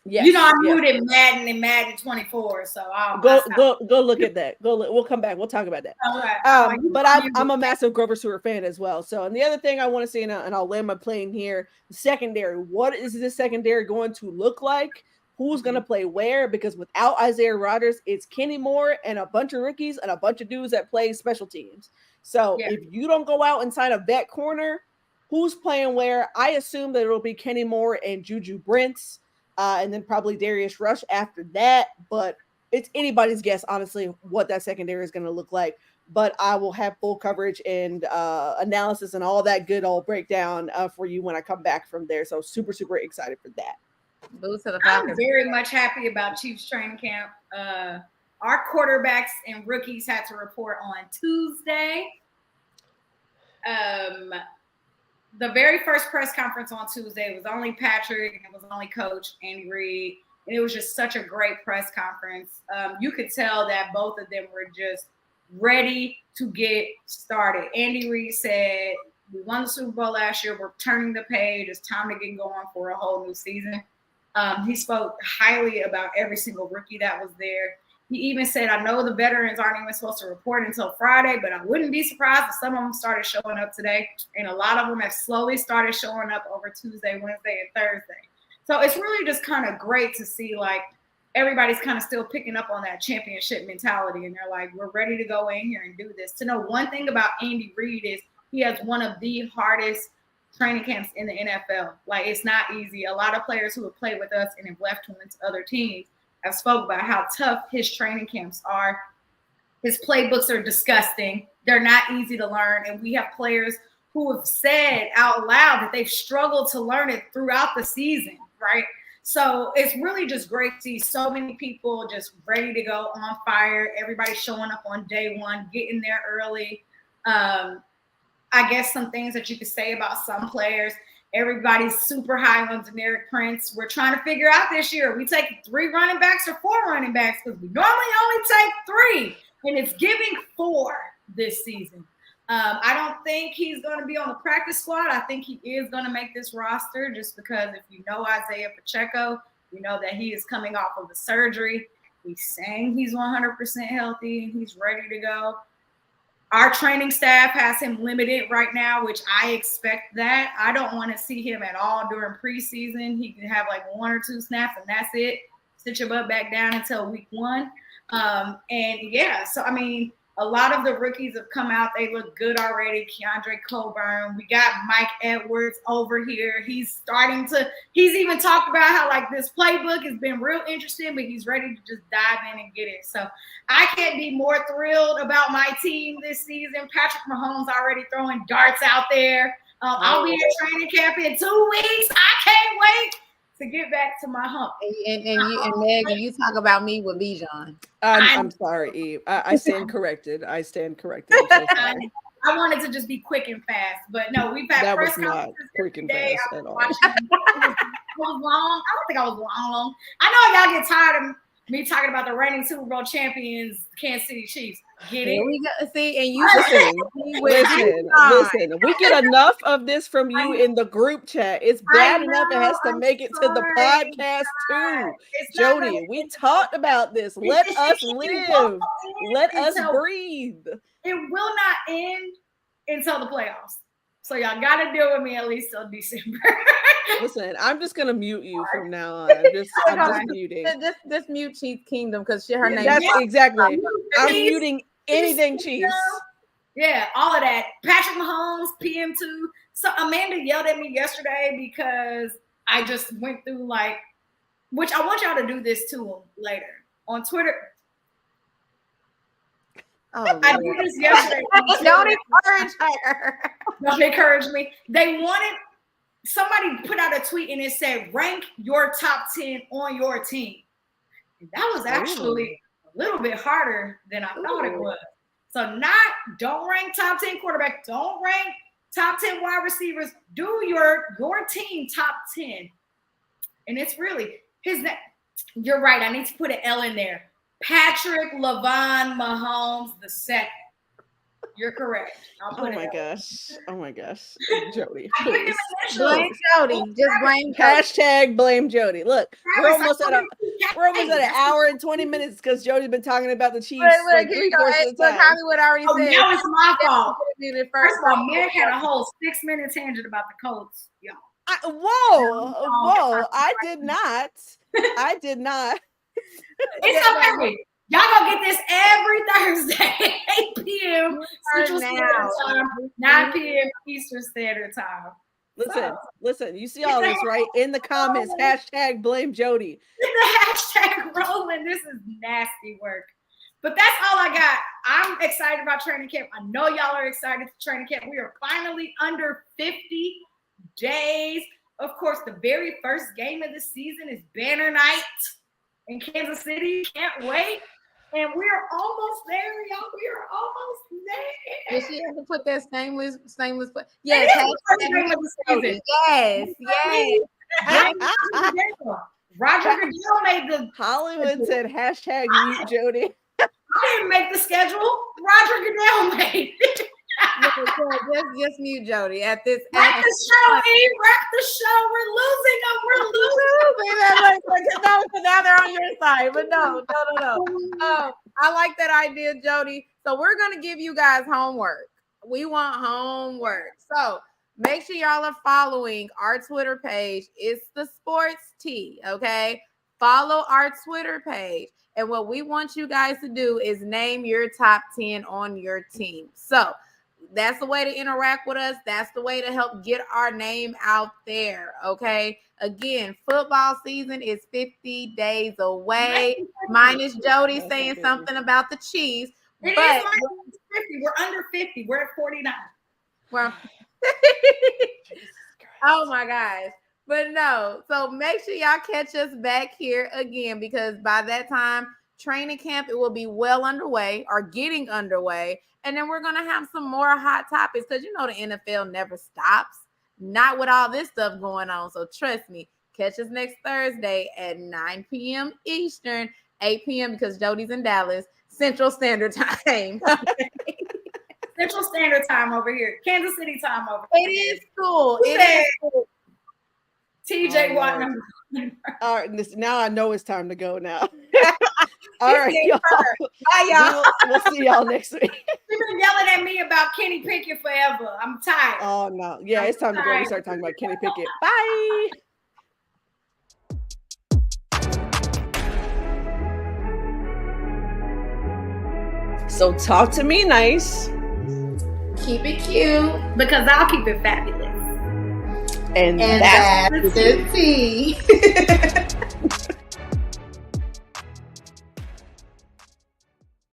Speaker 1: Yes. I muted Madden in Madden 24, so
Speaker 3: go look at that. We'll come back. We'll talk about that.
Speaker 1: Right.
Speaker 3: But I'm a massive Grover Stewart fan as well. So, and the other thing I want to say, and I'll land my plane here, the secondary. What is this secondary going to look like? Who's going to play where? Because without Isaiah Rodgers, it's Kenny Moore and a bunch of rookies and a bunch of dudes that play special teams. So if you don't go out and sign a vet corner, who's playing where? I assume that it'll be Kenny Moore and Juju Brents. And then probably Darius Rush after that. But it's anybody's guess, honestly, what that secondary is going to look like. But I will have full coverage and analysis and all that good old breakdown for you when I come back from there. So super, super excited for that.
Speaker 1: I'm very much happy about Chiefs training camp. Our quarterbacks and rookies had to report on Tuesday. The very first press conference on Tuesday was only Patrick, and it was only Coach Andy Reid, and it was just such a great press conference. You could tell that both of them were just ready to get started. Andy Reid said, we won the Super Bowl last year. We're turning the page. It's time to get going for a whole new season. He spoke highly about every single rookie that was there. He even said, I know the veterans aren't even supposed to report until Friday, but I wouldn't be surprised if some of them started showing up today. And a lot of them have slowly started showing up over Tuesday, Wednesday, and Thursday. So it's really just kind of great to see, like, everybody's kind of still picking up on that championship mentality. And they're like, we're ready to go in here and do this. To know one thing about Andy Reid is he has one of the hardest training camps in the NFL. Like, it's not easy. A lot of players who have played with us and have left and went to other teams have spoke about how tough his training camps are. His playbooks are disgusting. They're not easy to learn. And we have players who have said out loud that they've struggled to learn it throughout the season, right? So it's really just great to see so many people just ready to go, on fire. Everybody showing up on day one, getting there early. I guess some things that you could say about some players. Everybody's super high on Deneric Prince. We're trying to figure out this year. We take 3 running backs or 4 running backs, because we normally only take 3, and it's giving 4 this season. I don't think he's going to be on the practice squad. I think he is going to make this roster, just because if you know Isaiah Pacheco, you know that he is coming off of the surgery. He's saying he's 100% healthy and he's ready to go. Our training staff has him limited right now, which I expect that. I don't want to see him at all during preseason. He can have like 1 or 2 snaps and that's it. Sit your butt back down until week 1. And yeah, so I mean, a lot of the rookies have come out. They look good already. Keandre Coburn. We got Mike Edwards over here. He's even talked about how like this playbook has been real interesting, but he's ready to just dive in and get it. So I can't be more thrilled about my team this season. Patrick Mahomes already throwing darts out there. I'll be at training camp in 2 weeks. I can't wait to get back to my hump.
Speaker 2: And Megan, you talk about me with Bijan.
Speaker 3: I'm sorry, Eve. I stand corrected. I stand corrected. I'm so sorry.
Speaker 1: I wanted to just be quick and fast, but no, we've had
Speaker 3: that
Speaker 1: press
Speaker 3: was not
Speaker 1: conferences
Speaker 3: quick and
Speaker 1: today.
Speaker 3: fast at all.
Speaker 1: It was long. I don't think I was long. I know y'all get tired of me talking about the reigning Super Bowl champions, Kansas City Chiefs. Get it?
Speaker 2: Here we go. See, and you
Speaker 3: listen. We get enough of this from you in the group chat. It's bad enough it has to make it to the podcast too. Jody, we talked about this. Let us live. Let us breathe.
Speaker 1: It will not end until the playoffs. So y'all got to deal with me at least till December.
Speaker 3: Listen, I'm just gonna mute you from now on. I'm just muting.
Speaker 2: Just mute Chiefs Kingdom because her name.
Speaker 3: That's exactly. I'm muting anything Chiefs.
Speaker 1: Yeah, all of that. Patrick Mahomes, PM2. So Amanda yelled at me yesterday because I just went through which I want y'all to do this to him later on Twitter.
Speaker 2: Oh,
Speaker 1: I did this yesterday.
Speaker 2: Don't encourage her.
Speaker 1: Don't encourage me. Somebody put out a tweet and it said, rank your top 10 on your team. And that was actually a little bit harder than I thought it was. So don't rank top 10 quarterback. Don't rank top 10 wide receivers. Do your team top 10. And it's really his name. You're right. I need to put an L in there. Patrick LaVon Mahomes II. You're correct.
Speaker 3: Oh my gosh. Jody.
Speaker 2: Blame Jody. Just blame Jody.
Speaker 3: Hashtag blame Jody. Look, we're almost at an hour and 20 minutes because Jody's been talking about the Chiefs like 3/4 of the time.
Speaker 2: Hollywood already said.
Speaker 1: That was my fault. First of all, Meg had a whole 6-minute tangent about the Colts, y'all.
Speaker 3: Whoa. I did not.
Speaker 1: It's okay. Y'all gonna get this every Thursday, 8 p.m. Central Standard Time, 9 p.m. Eastern Standard Time.
Speaker 3: Listen. You see all this, right? In the comments, hashtag blame Jody.
Speaker 1: The hashtag rolling. This is nasty work. But that's all I got. I'm excited about training camp. I know y'all are excited for training camp. We are finally under 50 days. Of course, the very first game of the season is Banner Night in Kansas City. Can't wait. And we're almost there, y'all. We are almost there.
Speaker 2: Did she have to put that stainless? Yes.
Speaker 1: Roger Goodell made the
Speaker 3: Hollywood said hashtag mute Jody.
Speaker 1: I didn't make the schedule. Roger Goodell made it.
Speaker 2: Just mute Jody at this.
Speaker 1: Wreck the show, E. Wreck the show. We're losing them. We're losing.
Speaker 2: No, so now they're on your side, but no. I like that idea, Jody. So we're gonna give you guys homework. We want homework. So make sure y'all are following our Twitter page. It's the Sports Tea. Okay, follow our Twitter page. And what we want you guys to do is name your top 10 on your team. So that's the way to interact with us. That's the way to help get our name out there. Okay. Again, football season is 50 days away. Minus Jody saying something about the Chiefs.
Speaker 1: It is minus 50. We're under 50. We're at 49.
Speaker 2: Well, oh my gosh. But no, so make sure y'all catch us back here again, because by that time, training camp, it will be well underway or getting underway. And then we're going to have some more hot topics, because you know the NFL never stops. Not with all this stuff going on. So trust me, catch us next Thursday at 9 p.m. Eastern, 8 p.m. because Jody's in Dallas, Central Standard Time.
Speaker 1: Central Standard Time over here. Kansas City time over here.
Speaker 2: It is cool. It is cool.
Speaker 1: TJ Watt number.
Speaker 3: All right, now I know it's time to go now. All right, y'all.
Speaker 2: Bye, y'all.
Speaker 3: We'll see y'all next week.
Speaker 1: You've been yelling at me about Kenny Pickett forever. I'm tired.
Speaker 3: Oh no, yeah, it's time to go. We start talking about Kenny Pickett. Bye. So talk to me nice.
Speaker 2: Keep it cute.
Speaker 1: Because I'll keep it fabulous.
Speaker 3: And that's
Speaker 2: the tea.